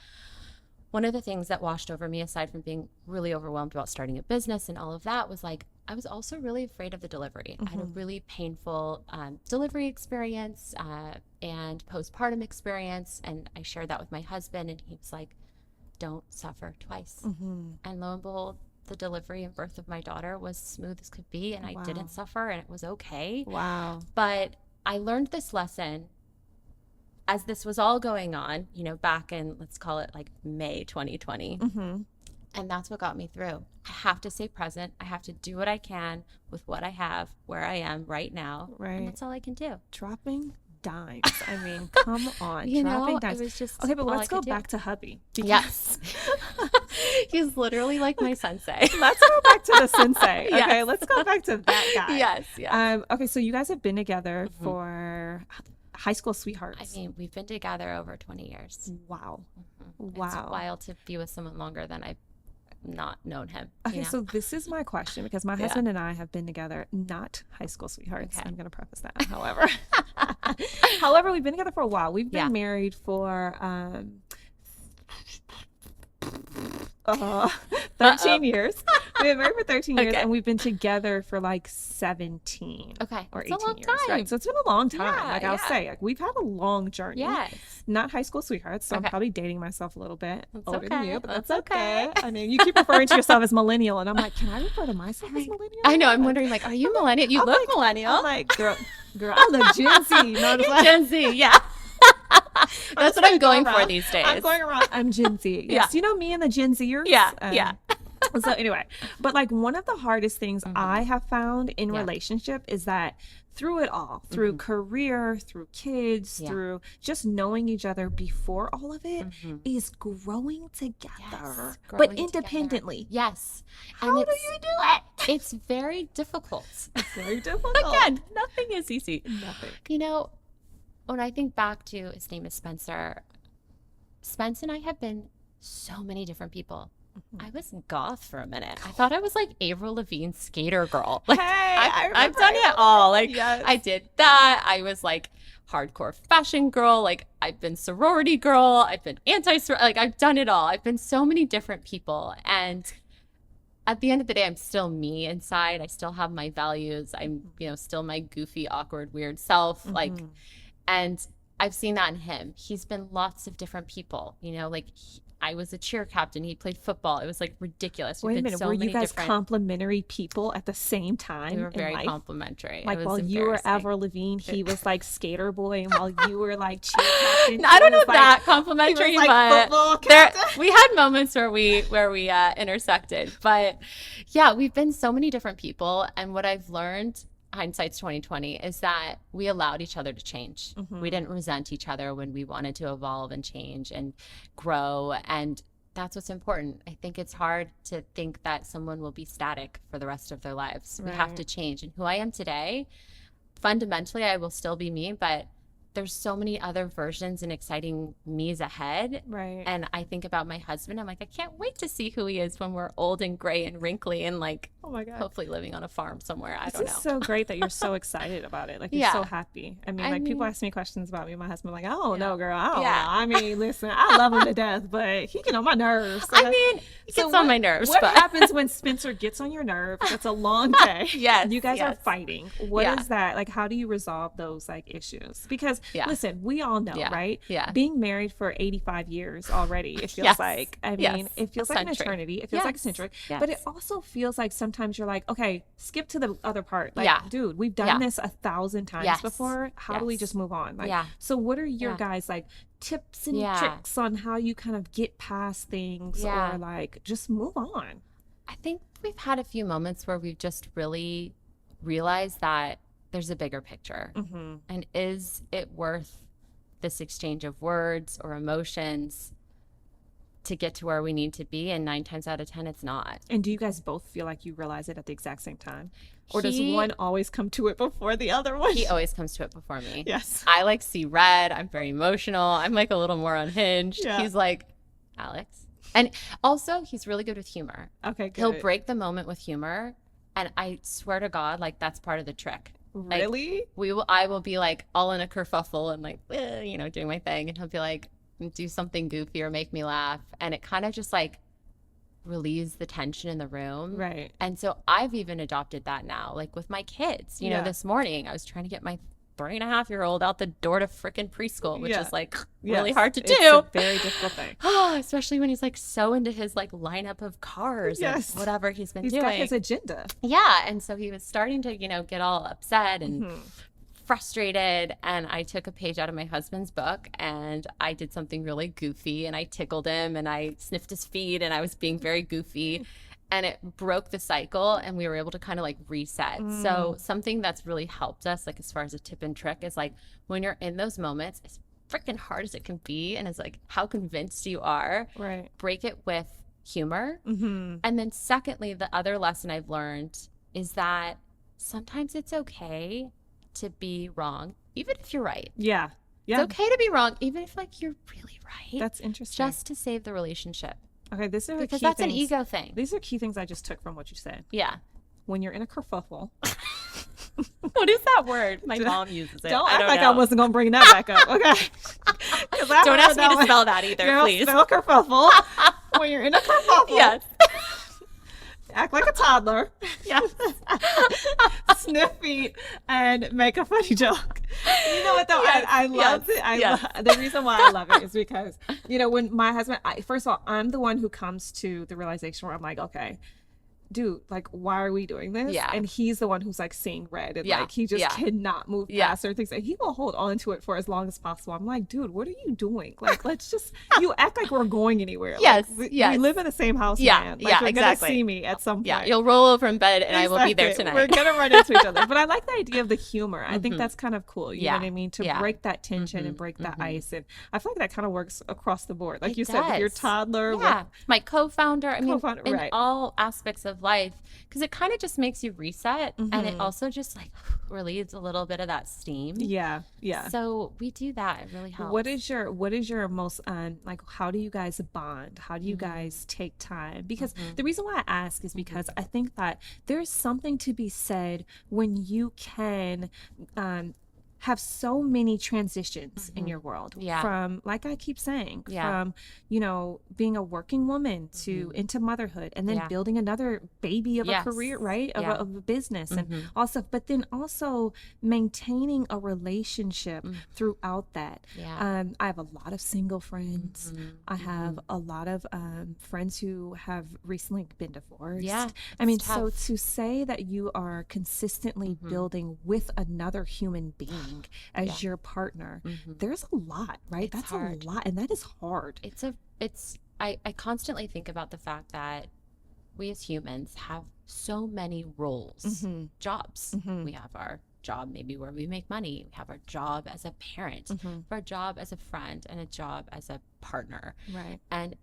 one of the things that washed over me, aside from being really overwhelmed about starting a business and all of that, was like, I was also really afraid of the delivery. I had a really painful delivery experience and postpartum experience. And I shared that with my husband, and he was like, don't suffer twice. And lo and behold, the delivery and birth of my daughter was smooth as could be, and I didn't suffer, and it was okay. Wow. But I learned this lesson as this was all going on, you know, back in, let's call it like May 2020. And that's what got me through. I have to stay present. I have to do what I can with what I have, where I am right now. Right. And that's all I can do. Dropping dimes. I mean, come on. You dropping know, dimes. it was just okay, but all let's I go could do. back to hubby. Yes. He's literally like my sensei. Let's go back to the sensei. Okay, Yes. let's go back to that guy. Yes. Okay, so you guys have been together for high school sweethearts. I mean, we've been together over 20 years. Wow. It's Wow. wild to be with someone longer than I've not known him. Okay, you know? so this is my question, because my husband and I have been together, not high school sweethearts. Okay. I'm going to preface that. However, we've been together for a while. We've been married for 13 years. We've been married for 13 years, and we've been together for like 17 Okay. or It's 18 a long years. time. Right? So it's been a long time. Yeah, like I'll say, like, we've had a long journey. Yes. Not high school sweethearts, so I'm Okay. probably dating myself a little bit That's older than okay. you, but that's That's okay. okay. I mean, you keep referring to yourself as millennial, and I'm like, can I refer to myself as millennial? I know. I'm wondering, like, are you millennial? You I'm look like- millennial. I'm like, girl, I look Gen Z. You know what I'm saying? Gen Z, yeah. That's what I'm going for these days. I'm going around. I'm Gen Z. Yes. Yeah. You know me and the Gen Zers? Yeah, yeah. So anyway, but like one of the hardest things I have found in relationship is that through it all, through career, through kids, through just knowing each other before all of it, is growing together, Yes, but growing independently. together. Yes. How And do it's- you do it? It's very difficult. It's very difficult. Again, nothing is easy. Nothing. You know, when I think back to, his name is Spencer. Spence and I have been so many different people. I was goth for a minute. I thought I was like Avril Lavigne's skater girl. Like, Hey, I've done it all. Like, Yes. I did that. I was like hardcore fashion girl. Like, I've been sorority girl. I've been like, I've done it all. I've been so many different people. And at the end of the day, I'm still me inside. I still have my values. I'm, you know, still my goofy, awkward, weird self. Like, and I've seen that in him. He's been lots of different people, you know, like I was a cheer captain. He played football. It was like ridiculous. Wait a We've been minute, so were you many guys different- complementary people at the same time? We were in very life? complimentary. Like It was while you were embarrassing. Avril Lavigne, he was like skater boy, and while you were like cheer captain, I he don't know was, like, that he complimentary, was, like, but football there, captain. we had moments where we intersected. But yeah, we've been so many different people, and what I've learned, hindsight's 2020, is that we allowed each other to change. We didn't resent each other when we wanted to evolve and change and grow, and that's what's important. I think it's hard to think that someone will be static for the rest of their lives. We have to change. And who I am today, fundamentally, I will still be me, but there's so many other versions and exciting me's ahead. Right. And I think about my husband. I'm like, I can't wait to see who he is when we're old and gray and wrinkly and like, Oh my God. hopefully living on a farm somewhere. I This don't is know. so great that you're so excited about it. Like, you're so happy. I mean, like, people ask me questions about me and my husband. I'm like, I don't know, girl. I don't know. I mean, listen, I love him to death, but he get on my nerves. I mean, he gets on my nerves. What but happens when Spencer gets on your nerves? It's a long day. Yes, You guys are yes. fighting. What is Yeah. that? Like, how do you resolve those like issues? Because listen, we all know, Yeah. right? Yeah. Being married for 85 years already, it feels Yes. like, I Yes. mean, it feels A like an century. eternity. It feels like a Yes. century. But it Yes. also feels like sometimes you're like, okay, skip to the other part. Like, Yeah. dude, we've done Yeah. this 1,000 times Yes. before. How do we Yes. just move on? Like, Yeah. so what are your Yeah. guys like tips and Yeah. tricks on how you kind of get past things Yeah. or like just move on? I think we've had a few moments where we've just really realized that there's a bigger picture. And is it worth this exchange of words or emotions to get to where we need to be, and 9 times out of 10 it's not. And do you guys both feel like you realize it at the exact same time? Or does He- one always come to it before the other one? He always comes to it before me. Yes. I like see red. I'm very emotional. I'm like a little more unhinged. Yeah. He's like, Alex. And also he's really good with humor. Okay, good. He'll break the moment with humor. And I swear to God, like that's part of the trick. Like, Really? I will be like all in a kerfuffle and like, doing my thing. And he'll be like, do something goofy or make me laugh. And it kind of just like relieves the tension in the room. Right. And so I've even adopted that now, like with my kids. You know, Yeah. this morning I was trying to get my 3.5-year-old out the door to frickin' preschool, which Yeah. is like really Yes, hard to it's do. a very difficult thing. Especially when he's like so into his like lineup of cars Yes. and whatever he's been He's doing. got his agenda. Yeah. And so he was starting to, get all upset and Mhm. frustrated. And I took a page out of my husband's book and I did something really goofy and I tickled him and I sniffed his feet and I was being very goofy. And it broke the cycle and we were able to kind of like reset. So something that's really helped us, like as far as a tip and trick, is like when you're in those moments, as freaking hard as it can be, and it's like how convinced you are, Right. break it with humor. Mm-hmm. And then secondly, the other lesson I've learned is that sometimes it's okay to be wrong, even if you're right. Yeah. Yeah. It's okay to be wrong, even if like you're really right. That's interesting. just to save the relationship. Okay, this is Because key that's things. an ego thing. These are key things I just took from what you said. Yeah. When you're in a kerfuffle, What is that word? My mom uses it. don't I act don't like know. I wasn't gonna bring that back up. Okay. 'Cause I Don't heard ask me to one. spell that either, Girl, please. spell kerfuffle. When you're in a kerfuffle, Yes. act like a toddler, Yes. sniff feet, and make a funny joke. You know what though? Yes, I love yes, it. yes. The reason why I love it is because when my husband, first of all, I'm the one who comes to the realization where I'm like, okay, dude, like, why are we doing this? Yeah. And he's the one who's like seeing red and Yeah, like he just yeah. cannot move Yeah. past certain things. And he will hold on to it for as long as possible. I'm like, dude, what are you doing? Like, let's just, you act like we're going anywhere. Yes, Like, we yes. live in the same house, Yeah, man. Like, yeah, you're exactly. gonna see me at some point. Yeah. You'll roll over in bed and I will be there Exactly. tonight. We're gonna run into each other. But I like the idea of the humor. I think that's kind of cool. You Yeah. know what I mean? To Yeah. break that tension and break that ice. And I feel like that kind of works across the board. Like It you said, with your does. toddler. Yeah. My co-founder, I mean, Co-founder, in right. all aspects of life, because it kind of just makes you reset and Mm-hmm. it also just like relieves a little bit of that steam. Yeah. Yeah. So we do that. It really helps. What is your most like, how do you guys bond? How do you Mm-hmm. guys take time? Because the reason why I ask is because I think that there's something to be said when you can have so many transitions in your world. Yeah. From, like I keep saying, Yeah. from being a working woman to into motherhood, and then Yeah. building another baby of Yes. a career, right? Of, Yeah. of a business, and but then also maintaining a relationship throughout that. Yeah. I have a lot of single friends. I have a lot of friends who have recently been divorced. Yeah, I mean, it's so tough. to say that you are consistently building with another human being as your partner, there's a lot, right? It's That's hard. a lot, and that is hard. I constantly think about the fact that we as humans have so many roles, jobs. We have our job maybe where we make money. We have our job as a parent, our job as a friend, and a job as a partner. Right. And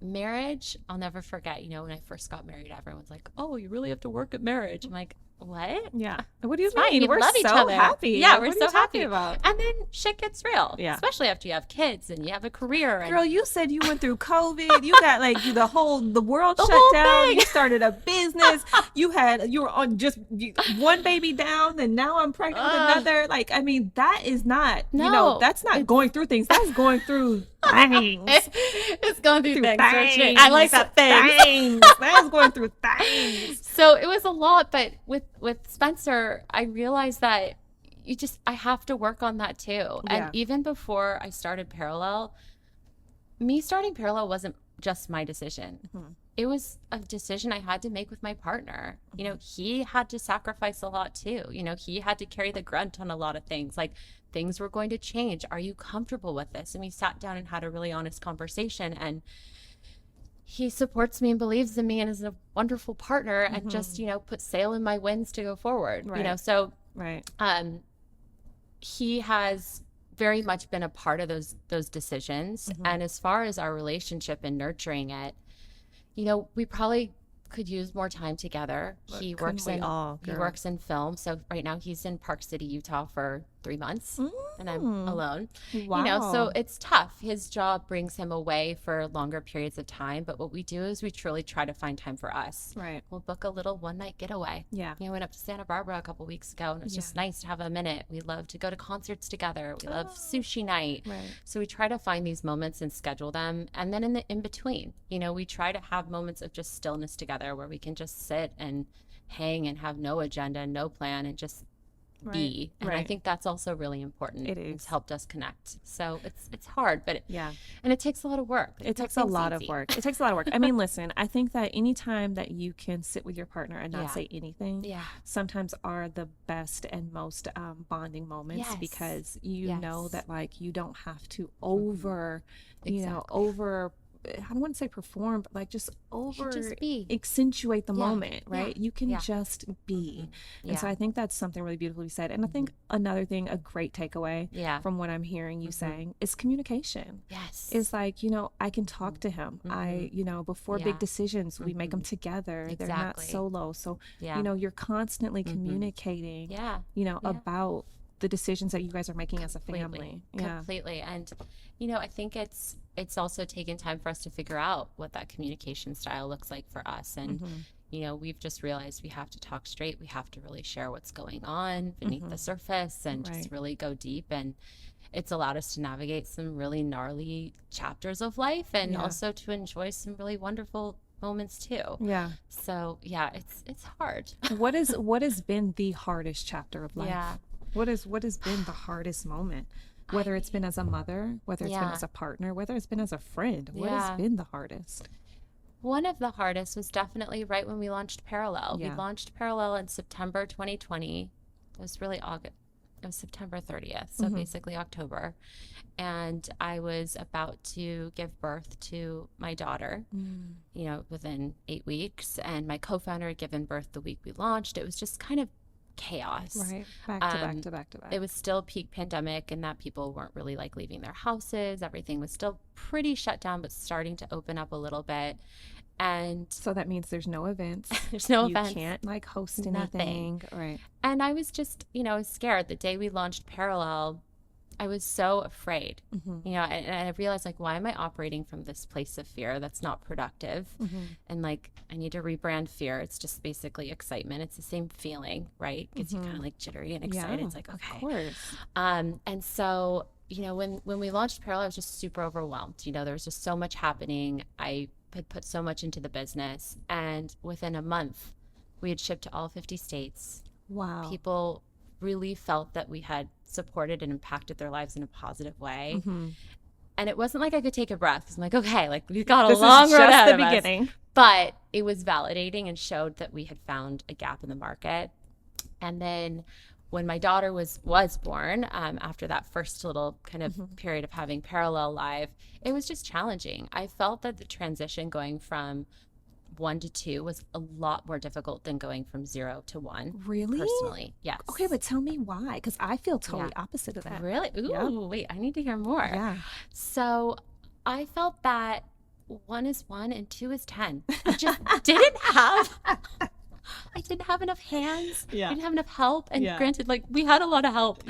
marriage, I'll never forget, when I first got married, everyone's like, oh, you really have to work at marriage. I'm like, what? Yeah. What do you It's fine. mean? We We're love each so other. happy. Yeah, Like, we're what are so you talking happy. about? And then shit gets real. Yeah. Especially after you have kids and you have a career. And Girl, you said you went through COVID. You got like the world The shut whole down. thing. You started a business. You were on just one baby down, and now I'm pregnant with another. Like, I mean, that is not, No, that's not going through things. That's going through things. it's going through things. don't you? Things. I like that thing. Things. That's going through things. So it was a lot, but with Spencer, I realized that I have to work on that too. Yeah. And even before I started Perelel, me starting Perelel wasn't just my decision. It was a decision I had to make with my partner. He had to sacrifice a lot too. He had to carry the grunt on a lot of things. Like, things were going to change. Are you comfortable with this? And we sat down and had a really honest conversation, and he supports me and believes in me and is a wonderful partner and just, put sail in my winds to go forward. Right. So Right. he has very much been a part of those decisions. Mm-hmm. And as far as our relationship and nurturing it, you know, we probably could use more time together. He works in film. So right now he's in Park City, Utah for 3 months, and I'm alone. Wow. You know, so it's tough. His job brings him away for longer periods of time. But what we do is we truly try to find time for us. Right. We'll book a little one night getaway. Yeah. You know, we went up to Santa Barbara a couple weeks ago, and it's just nice to have a minute. We love to go to concerts together. We love sushi night. Right. So we try to find these moments and schedule them. And then in between, you know, we try to have moments of just stillness together where we can just sit and hang and have no agenda, no plan, and just be. And I think that's also really important. It is. It's helped us connect. So it's hard, but and it takes a lot of work. It takes a lot of work. It takes a lot of work. I mean, listen, I think that anytime that you can sit with your partner and not say anything, sometimes are the best and most bonding moments because you know that like you don't have to you know, I don't want to say perform, but like just accentuate the moment, right? You can just be. And so I think that's something really beautifully said. And I think another thing, a great takeaway from what I'm hearing you saying is communication. Yes. It's like, you know, I can talk to him. You know, before big decisions, we make them together. They're not solo. So, you know, you're constantly communicating, you know, about the decisions that you guys are making as a family. Completely. And, you know, I think it's also taken time for us to figure out what that communication style looks like for us. And, you know, we've just realized we have to talk straight. We have to really share what's going on beneath the surface and just really go deep. And it's allowed us to navigate some really gnarly chapters of life and also to enjoy some really wonderful moments too. Yeah. So it's hard. What has been the hardest chapter of life? Yeah. What has been the hardest moment? Whether it's been as a mother, whether it's been as a partner, whether it's been as a friend, what has been the hardest? One of the hardest was definitely right when we launched Perelel. We launched Perelel in September 2020. It was really August. It was September 30th, so basically October. And I was about to give birth to my daughter, you know, within 8 weeks. And my co-founder had given birth the week we launched. It was just kind of chaos. Right. Back to back. It was still peak pandemic, and that people weren't really like leaving their houses. Everything was still pretty shut down, but starting to open up a little bit. And so that means there's no events. There's no events. You can't like host anything. Right. And I was just, you know, I was scared. The day we launched Perelel, I was so afraid, you know, and I realized, like, why am I operating from this place of fear that's not productive? And like, I need to rebrand fear. It's just basically excitement. It's the same feeling, right? Gets you kind of like jittery and excited. It's like, okay. Of course. And so, you know, when we launched Perelel, I was just super overwhelmed. You know, there was just so much happening. I had put so much into the business. And within a month, we had shipped to all 50 states. Wow. People really felt that we had supported and impacted their lives in a positive way. And it wasn't like I could take a breath because I'm like, okay, like we've got a long road ahead of us. This is just the beginning. But it was validating and showed that we had found a gap in the market. And then when my daughter was born, after that first little kind of period of having Perelel live, it was just challenging. I felt that the transition going from 1 to 2 was a lot more difficult than going from 0 to 1. Really? Personally, yes. Okay, but tell me why, because I feel totally opposite of that. Really? Ooh, wait, I need to hear more. Yeah. So I felt that 1 is 1 and 2 is 10. I just didn't have enough hands. I didn't have enough help. And granted, like, we had a lot of help.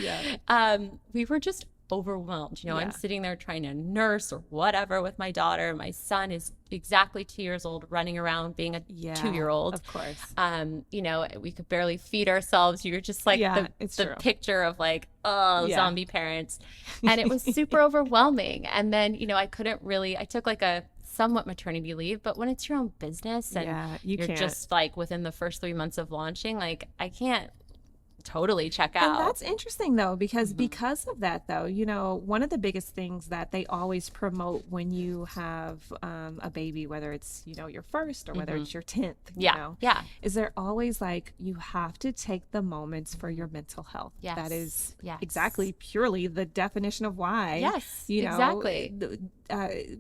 We were just overwhelmed. You know, I'm sitting there trying to nurse or whatever with my daughter. My son is exactly 2 years old, running around being a 2-year-old. Of course. You know, we could barely feed ourselves. You're just like the picture of like, zombie parents. And it was super overwhelming. And then, you know, I took like a somewhat maternity leave, but when it's your own business and you're just like within the first 3 months of launching, like I can't totally check out. And that's interesting though, because of that though, you know, one of the biggest things that they always promote when you have a baby, whether it's, you know, your first or whether it's your 10th, you know, is they're always like, you have to take the moments for your mental health. That is exactly purely the definition of why, you know,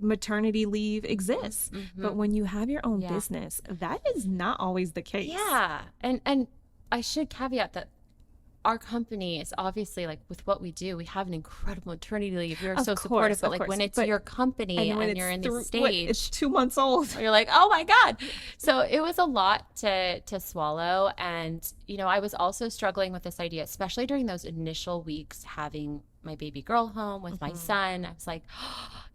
maternity leave exists. But when you have your own business, that is not always the case. And I should caveat that our company is obviously like with what we do, we have an incredible maternity leave. We're Of so course, supportive, but of like course. when it's But- your company and when and it's you're in this it's stage, 2 months old. you're like, oh my God. So it was a lot to swallow. And, you know, I was also struggling with this idea, especially during those initial weeks, having my baby girl home with my son. I was like,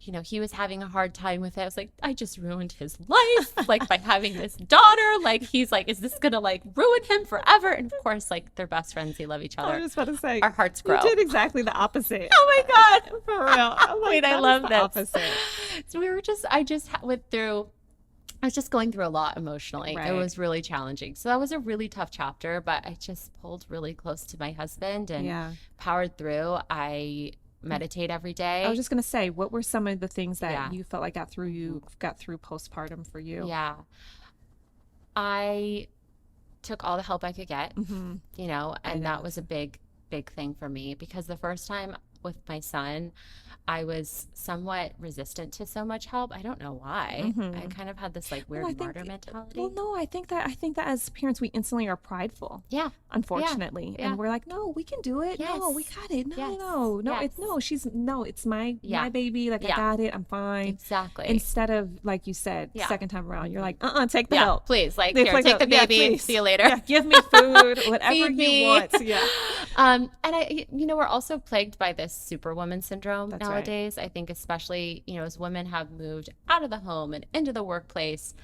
you know, he was having a hard time with it. I was like, I just ruined his life, like by having this daughter. Like, he's like, is this gonna like ruin him forever? And of course, like they're best friends, they love each I other. was just about to say, Our hearts grow. you did exactly the opposite. Oh my God, For real. I'm like, wait, I that is love the this. opposite. So I was just going through a lot emotionally. Right. It was really challenging. So that was a really tough chapter, but I just pulled really close to my husband and Yeah. powered through. I meditate every day. I was just gonna say, what were some of the things that Yeah. you felt like got through postpartum for you? Yeah. I took all the help I could get, Mm-hmm. you know, and know. that was a big thing for me because the first time with my son, I was somewhat resistant to so much help. I don't know why. I kind of had this like weird I think- martyr mentality. Well, no, I think that as parents, we instantly are prideful. Yeah. Unfortunately, Yeah. and we're like, no, we can do it. No, we Yes. got it. No, Yes. no, Yes. it's my Yeah. baby. Like I Yeah. got it. I'm fine. Exactly. Instead of like you said, Yeah. second time around, you're like, take the yeah, help. please, like It's here, like take a- the yeah, baby. please. See you later. Yeah, give me food, whatever Feed you me. want. Yeah. And I, you know, we're also plagued by this superwoman syndrome That's right. nowadays. I think especially, you know, as women have moved out of the home and into the workplace,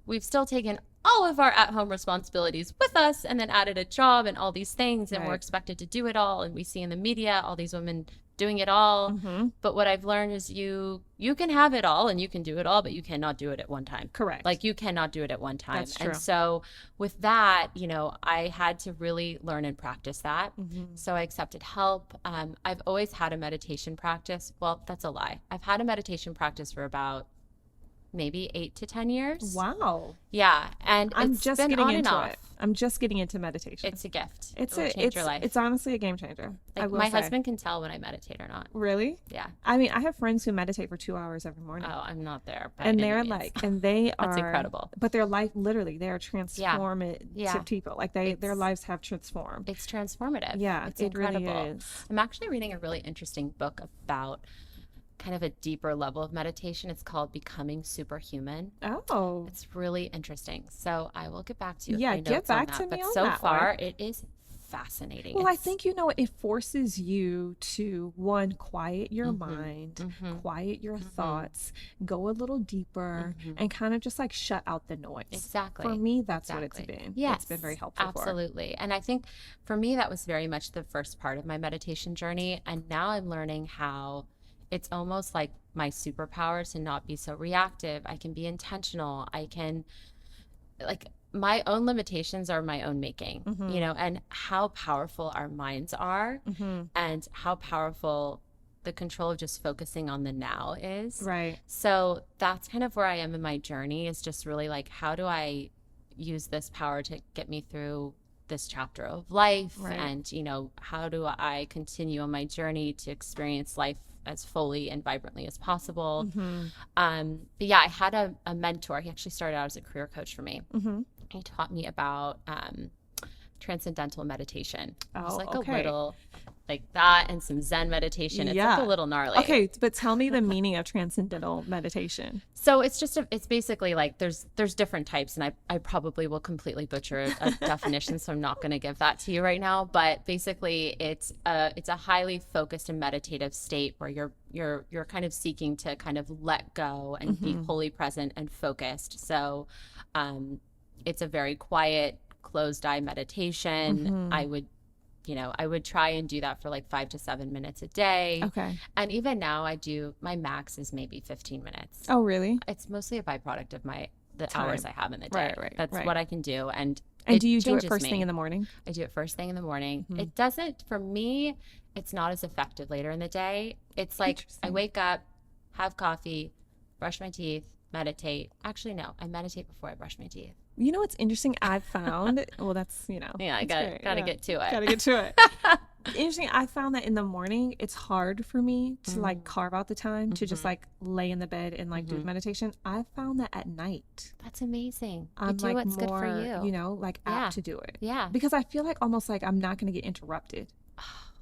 we've still taken all of our at-home responsibilities with us and then added a job and all these things, and we're Right. expected to do it all. And we see in the media all these women doing it all. Mm-hmm. But what I've learned is you can have it all and you can do it all, but you cannot do it at one time. Correct. Like you cannot do it at one time. That's true. And so with that, you know, I had to really learn and practice that. Mm-hmm. So I accepted help. I've always had a meditation practice. Well, that's a lie. I've had a meditation practice for about maybe 8 to 10 years. Wow. Yeah. And I'm it's just been getting on and into off. it. I'm just getting into meditation. It's a gift. It's It will change your life. It's honestly a game changer. I Like will my say. husband can tell when I meditate or not. Really? Yeah. I mean, I have friends who meditate for 2 hours every morning. Oh, I'm not there. by And any they're means. like, and they are That's incredible. But their life, literally, they are transformative Yeah. people. Like their It's- lives have transformed. It's transformative. Yeah, it's it really incredible. is. I'm actually reading a really interesting book about kind of a deeper level of meditation. It's called Becoming Superhuman. Oh, It's really interesting. So I will get back to you. with Yeah, my get notes on back that. to me But on so that far, one. it is fascinating. well, I It's- think, it forces you to, one, quiet your mind, mhm. quiet your thoughts, go a little deeper, and kind of just like shut out the noise. Exactly. For me, that's what it's Exactly. been. Yes, It's been very helpful for. absolutely. And I think for me, that was very much the first part of my meditation journey. And now I'm learning how it's almost like my superpower to not be so reactive. I can be intentional. I can, like, my own limitations are my own making, you know, and how powerful our minds are and how powerful the control of just focusing on the now is. Right. So that's kind of where I am in my journey, is just really like, how do I use this power to get me through this chapter of life? Right. And, you know, how do I continue on my journey to experience life as fully and vibrantly as possible? But yeah, I had a mentor. He actually started out as a career coach for me. He taught me about transcendental meditation. It was Oh, like okay. a little like that and some Zen meditation. It's like Yeah. a little gnarly. Okay, but tell me the meaning of transcendental meditation. So it's just it's basically like there's different types, and I probably will completely butcher a definition, so I'm not going to give that to you right now. But basically, it's a highly focused and meditative state where you're kind of seeking to kind of let go and be wholly present and focused. So it's a very quiet, closed eye meditation. I would try and do that for like 5 to 7 minutes a day. Okay. And even now my max is maybe 15 minutes. Oh, really? It's mostly a byproduct of the Time. hours I have in the day. Right, That's right. what I can do. And Do you do it changes first me. thing in the morning? I do it first thing in the morning. It doesn't, for me, it's not as effective later in the day. It's like I Interesting. wake up, have coffee, brush my teeth, meditate. Actually, no, I meditate before I brush my teeth. You know what's interesting? I've found. Well, that's Yeah, I that's great. gotta get to it. Gotta get to it. Interesting. I found that in the morning, it's hard for me to like carve out the time to just like lay in the bed and like do the meditation. I found that at night, That's amazing. You I'm do like what's good for more, you. like Yeah. apt to do it. Yeah. Because I feel like almost like I'm not going to get interrupted.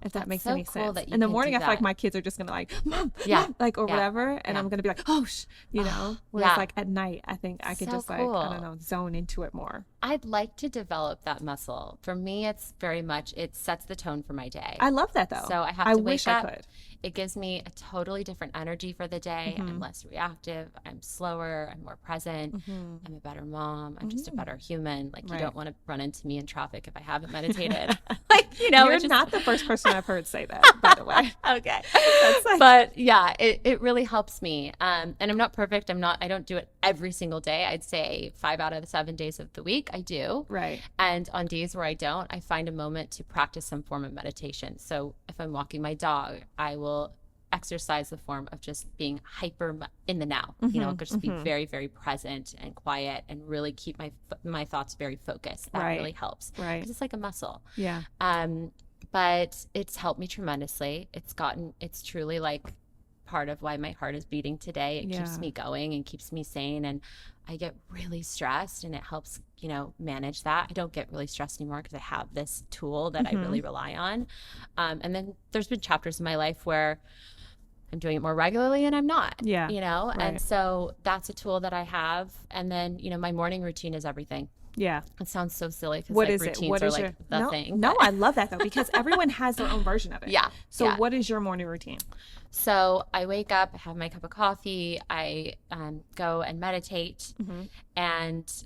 If that That's makes so any cool sense. that you In the can morning, do I feel like that. my kids are just gonna like, mom, Yeah. mom, like or Yeah. whatever, and Yeah. I'm gonna be like, oh, Whereas Yeah. like at night, I think I could So just like, I cool. don't know, zone into it more. I'd like to develop that muscle. For me, it's very much, it sets the tone for my day. I love that though. So I have I to wish wake I up. could. It gives me a totally different energy for the day. I'm less reactive. I'm slower. I'm more present. I'm a better mom. I'm just a better human. Like, you Right. don't want to run into me in traffic if I haven't meditated. Like, you know, You're it's just... not the first person I've heard say that, by the way. Okay. That's like, But yeah, it really helps me. And I'm not perfect. I don't do it every single day. I'd say 5 out of the 7 days of the week I do. right. And on days where I don't, I find a moment to practice some form of meditation. So if I'm walking my dog, I will exercise the form of just being hyper in the now, just be very, very present and quiet and really keep my thoughts very focused. That Right. really helps. Right. 'Cause it's like a muscle. Yeah. But it's helped me tremendously. It's truly like part of why my heart is beating today. It keeps Yeah. me going and keeps me sane. And I get really stressed and it helps, manage that. I don't get really stressed anymore because I have this tool that I really rely on. And then there's been chapters in my life where I'm doing it more regularly and I'm not, Yeah. and Right. so that's a tool that I have. And then, my morning routine is everything. Yeah. It sounds so silly because What like is it? routines What are is like your the no, thing. No, but- I love that though because everyone has their own version of it. Yeah. So yeah. what is your morning routine? So I wake up, I have my cup of coffee, I go and meditate. And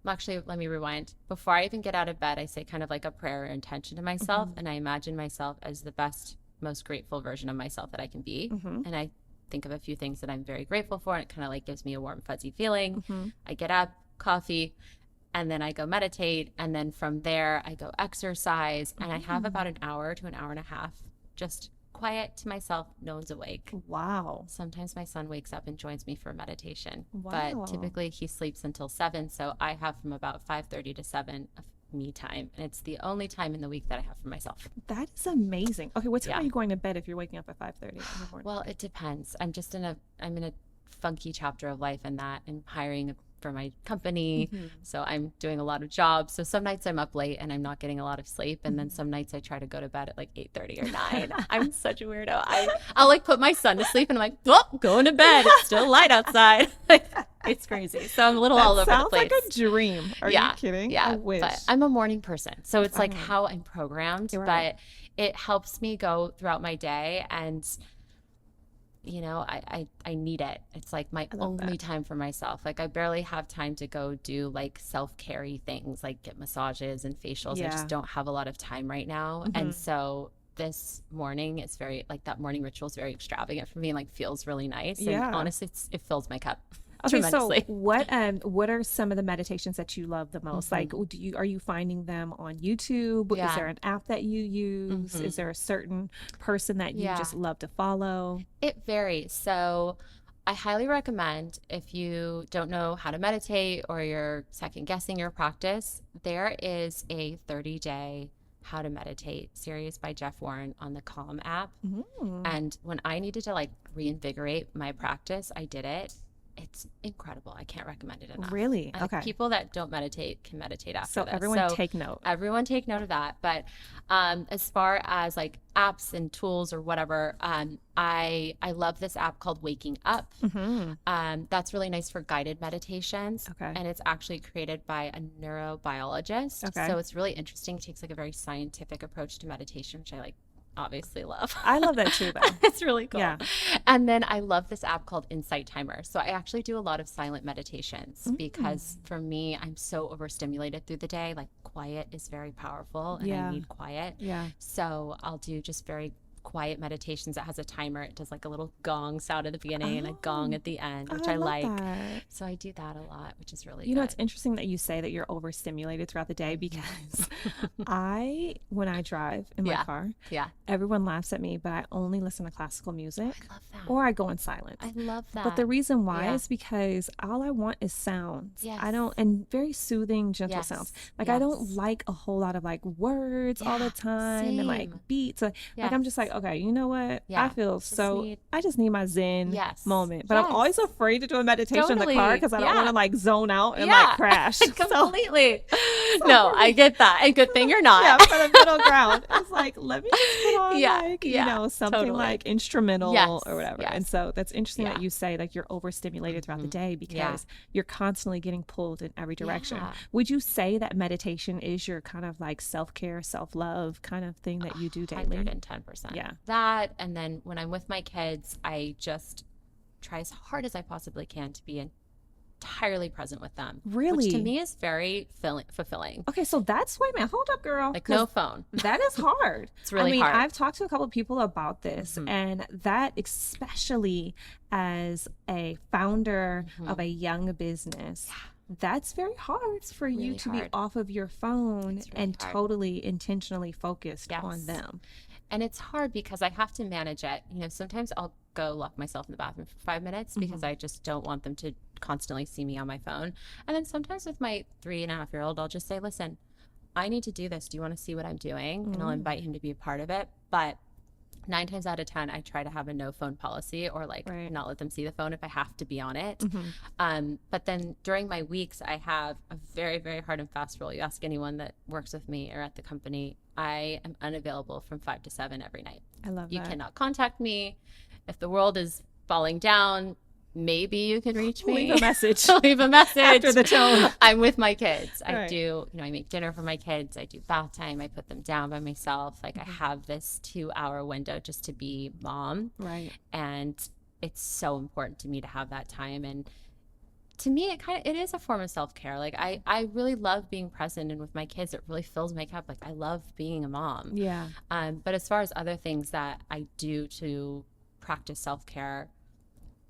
actually, let me rewind. Before I even get out of bed, I say kind of like a prayer or intention to myself. And I imagine myself as the best, most grateful version of myself that I can be. And I think of a few things that I'm very grateful for. And it kind of like gives me a warm, fuzzy feeling. I get up, coffee, and then I go meditate. And then from there, I go exercise. And I have about an hour to an hour and a half just quiet to myself. No one's awake. Wow. Sometimes my son wakes up and joins me for meditation, Wow. but typically he sleeps until 7. So I have from about 5:30 to 7 of me time. And it's the only time in the week that I have for myself. That is amazing. Okay, what time Yeah. are you going to bed if you're waking up at 5:30 in the morning? Well, it depends. I'm in a funky chapter of life in that I'm hiring for my company. So I'm doing a lot of jobs. So some nights I'm up late and I'm not getting a lot of sleep. And then some nights I try to go to bed at like 8:30 or 9. I'm such a weirdo. I'll like put my son to sleep and I'm like, well, going to bed. It's still light outside. It's crazy. So I'm a little all over the Sounds place. like a dream. Are you kidding? Yeah. I wish. But I'm a morning person. So it's like how I'm programmed, You're right. but it helps me go throughout my day. And I need it. It's like my love only that. time for myself. Like I barely have time to go do like self-care things, like get massages and facials. I Yeah. just don't have a lot of time right now. And so this morning, it's very like that morning ritual is very extravagant for me and like feels really nice. Yeah. And honestly, it fills my cup Okay, so tremendously. what are some of the meditations that you love the most? Like, are you finding them on YouTube? Yeah. Is there an app that you use? Is there a certain person that you Yeah. just love to follow? It varies. So I highly recommend if you don't know how to meditate or you're second guessing your practice, there is a 30-day how to meditate series by Jeff Warren on the Calm app. And when I needed to like reinvigorate my practice, I did it. It's incredible. I can't recommend it enough. Really? And Okay. people that don't meditate can meditate after So this. everyone take note. Everyone take note of that. But as far as like apps and tools or whatever, I love this app called Waking Up. That's really nice for guided meditations. Okay. And it's actually created by a neurobiologist. Okay. So it's really interesting. It takes like a very scientific approach to meditation, which I like obviously love. I love that too, though. It's really cool. Yeah. And then I love this app called Insight Timer. So I actually do a lot of silent meditations because for me, I'm so overstimulated through the day. Like quiet is very powerful and Yeah. I need quiet. Yeah. So I'll do just very quiet meditations that has a timer. It does like a little gong sound at the beginning and a gong at the end, which I I love like. that. So I do that a lot, which is really You know, good. it's interesting that you say that you're overstimulated throughout the day because when I drive in my Yeah. car, Yeah. everyone laughs at me, but I only listen to classical music I love that. or I go in silence. I love that. But the reason why Yeah. is because all I want is sounds. Yes. I don't, and very soothing, gentle Yes. sounds. Like I don't Yes. like a whole lot of like words all the Yeah, time and like same. beats. Like I'm just like, Yes. okay, you know what? Yeah, I feel just so. need- I just need my Zen Yes. moment. But I'm always Yes. afraid to do a meditation in the car Totally. because I don't Yeah. want to like zone out and Yeah. like crash. So Completely. No, I get that. And good thing you're not. yeah, for the middle ground, it's like let me just put on Yeah, like yeah, something totally. like instrumental Yes, or whatever. And yes. so that's interesting Yeah. that you say like you're overstimulated throughout the day because Yeah. you're constantly getting pulled in every direction. Yeah. Would you say that meditation is your kind of like self-care, self-love kind of thing that you do daily? 110%. Yeah. That, and then when I'm with my kids, I just try as hard as I possibly can to be entirely present with them. Really? Which to me is very fulfilling. Okay, so that's wait a minute, hold up, girl. Like 'cause no phone. that is hard. It's really I mean, hard. I've talked to a couple of people about this, and that especially as a founder of a young business, that's very hard for you Really to be hard. off of your phone It's really and hard. totally intentionally focused on Yes. them. And it's hard because I have to manage it. You know, sometimes I'll go lock myself in the bathroom for 5 minutes because I just don't want them to constantly see me on my phone. And then sometimes with my 3.5-year-old, I'll just say, listen, I need to do this. Do you want to see what I'm doing? And I'll invite him to be a part of it. But 9 times out of 10, I try to have a no phone policy or like Right. not let them see the phone if I have to be on it. But then during my weeks, I have a very, very hard and fast rule. You ask anyone that works with me or at the company, I am unavailable from 5 to 7 every night. I love You that. cannot contact me. If the world is falling down, maybe you can reach me. Leave a message. Leave a message. After the tone. I'm with my kids. I Right. do, you know, I make dinner for my kids. I do bath time. I put them down by myself. Like I have this 2-hour window just to be mom. Right. And it's so important to me to have that time. And to me, it is a form of self-care. Like I really love being present, and with my kids, it really fills my cup. Like I love being a mom. Yeah. But as far as other things that I do to practice self-care,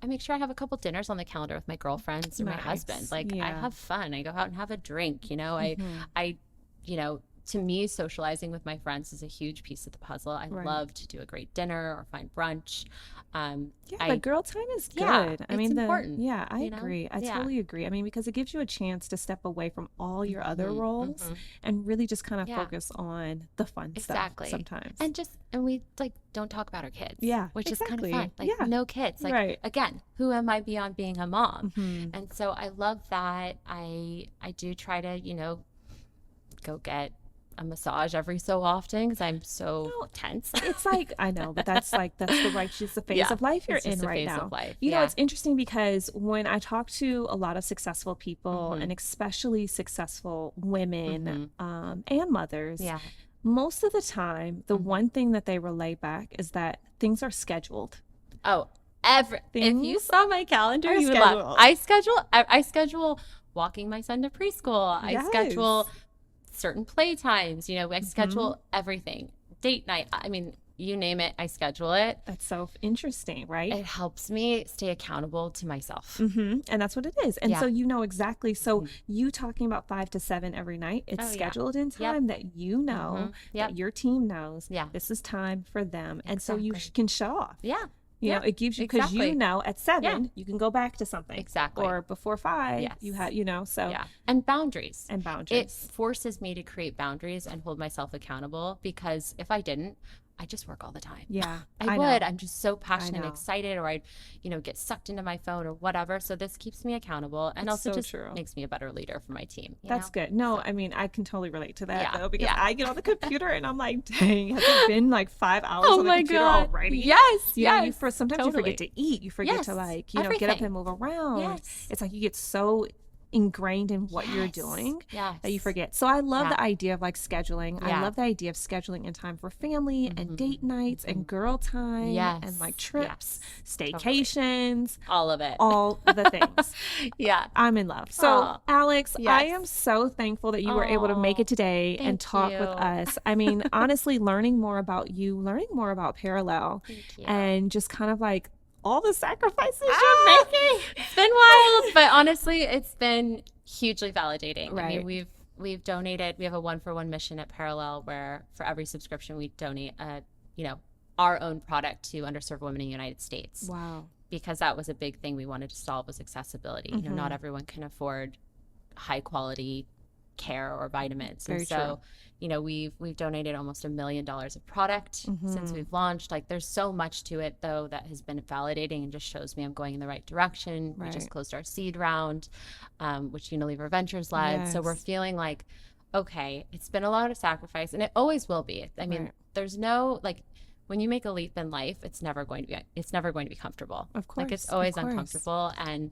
I make sure I have a couple dinners on the calendar with my girlfriends or my Nice. husband. Like I Yeah. have fun. I go out and have a drink. You know, I, you know, to me, socializing with my friends is a huge piece of the puzzle. I Right. love to do a great dinner or find brunch. Yeah, but girl time is good. Yeah, I mean, it's important, yeah, I you know? agree. I Yeah. totally agree. I mean, because it gives you a chance to step away from all your other roles and really just kind of Yeah. focus on the fun Exactly. stuff sometimes. And we like don't talk about our kids. Yeah, which exactly. is kind of fun. Like Yeah. no kids. Like Right. again, who am I beyond being a mom? Mhm. And so I love that. I do try to, you know, go get a massage every so often because I'm so tense. It's like, I know, but that's the right, just the phase Yeah, of life you're it's just in a right phase now. of life, You know, yeah. it's interesting because when I talk to a lot of successful people Mm-hmm. and especially successful women and mothers, Yeah. most of the time, the Mm-hmm. one thing that they relay back is that things are scheduled. Oh, if you Things saw my calendar, are you would scheduled. laugh. I schedule walking my son to preschool. I schedule certain play times. You know, I schedule everything. Date night. I mean, you name it, I schedule it. That's so interesting, right? It helps me stay accountable to myself. And that's what it is. And Yeah. so you know exactly. So you talking about 5 to 7 every night, it's Oh, yeah. scheduled in time that you know, Yep. that your team knows Yeah. this is time for them. And so you Exactly. can shut off. Yeah. You know, it gives you, because you exactly. know at 7, Yeah. you can go back to something. Exactly. Or before 5, Yes. you have, you know, so. Yeah. And boundaries. And It boundaries. forces me to create boundaries and hold myself accountable, because if I didn't, I just work all the time. Yeah. I know. would. I'm just so passionate and know. excited, or I'd, you know, get sucked into my phone or whatever. So this keeps me accountable, and It's also so just true. makes me a better leader for my team. you That's know? good. No, I mean, I can totally relate to that Yeah, though, because yeah. I get on the computer and I'm like, dang, has it been like 5 hours Oh on the my computer God. already? Yes. You know, Yes. sometimes totally. you forget to eat. You forget to Yes, like, you know, get up everything. and move around. Yes. It's like you get so ingrained in what you're doing that you forget. So I love the idea of like scheduling. I love the idea of scheduling in time for family and date nights and girl time and like trips, staycations, all of it, all the things. I'm in love. So Alex, I am so thankful that you were able to make it today and talk with us. I mean, honestly, learning more about you, learning more about Perelel, and just kind of like all the sacrifices you're making. It's been wild, but honestly, it's been hugely validating. Right. I mean, we've donated. We have a 1-for-1 mission at Perelel where for every subscription we donate our own product to underserved women in the United States. Wow. Because that was a big thing we wanted to solve, was accessibility. You know, not everyone can afford high quality care or vitamins. Very and so true. you know, we've donated almost $1 million of product since we've launched. Like, there's so much to it though that has been validating and just shows me I'm going in the right direction. We just closed our seed round, which Unilever Ventures led. So we're feeling like, okay, it's been a lot of sacrifice, and it always will be. I mean, there's no, like, when you make a leap in life, it's never going to be comfortable. Of course. Like, it's always uncomfortable. And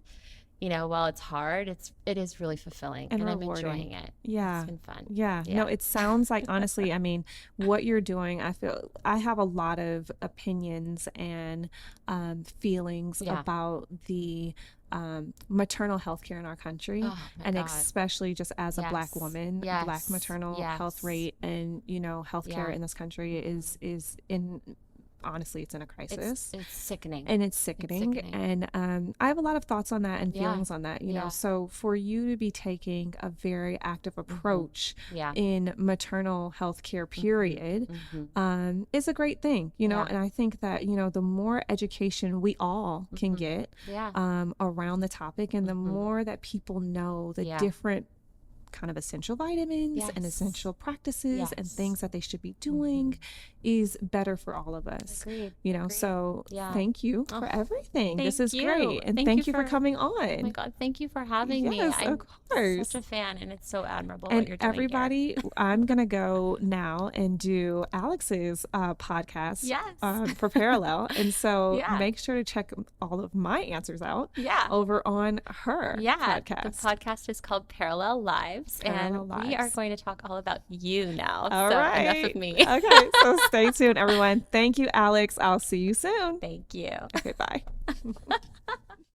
you know, while it's hard, it is really fulfilling, and I'm enjoying it. Yeah. It's been fun. Yeah. No, it sounds like, honestly, I mean, what you're doing, I feel I have a lot of opinions and feelings about the maternal health care in our country, and especially just as a Black woman, Black maternal health rate and, you know, healthcare in this country is in, honestly, it's in a crisis. It's sickening. And it's sickening. And I have a lot of thoughts on that and feelings on that, you know. So for you to be taking a very active approach in maternal health care, period, is a great thing, you know. And I think that, you know, the more education we all can get around the topic, and the more that people know the different kind of essential vitamins and essential practices and things that they should be doing is better for all of us. Agreed. You know, so thank you for everything. This is you. great. And thank you for coming on. Oh my God, thank you for having me. I'm such a fan, and it's so admirable and what you're doing everybody, I'm going to go now and do Alex's podcast for Perelel. And so make sure to check all of my answers out over on her podcast. The podcast is called Perelel Lives, and we are going to talk all about you now. All so right. Enough of me. Okay, so stay tuned, everyone. Thank you, Alex. I'll see you soon. Thank you. Okay, bye.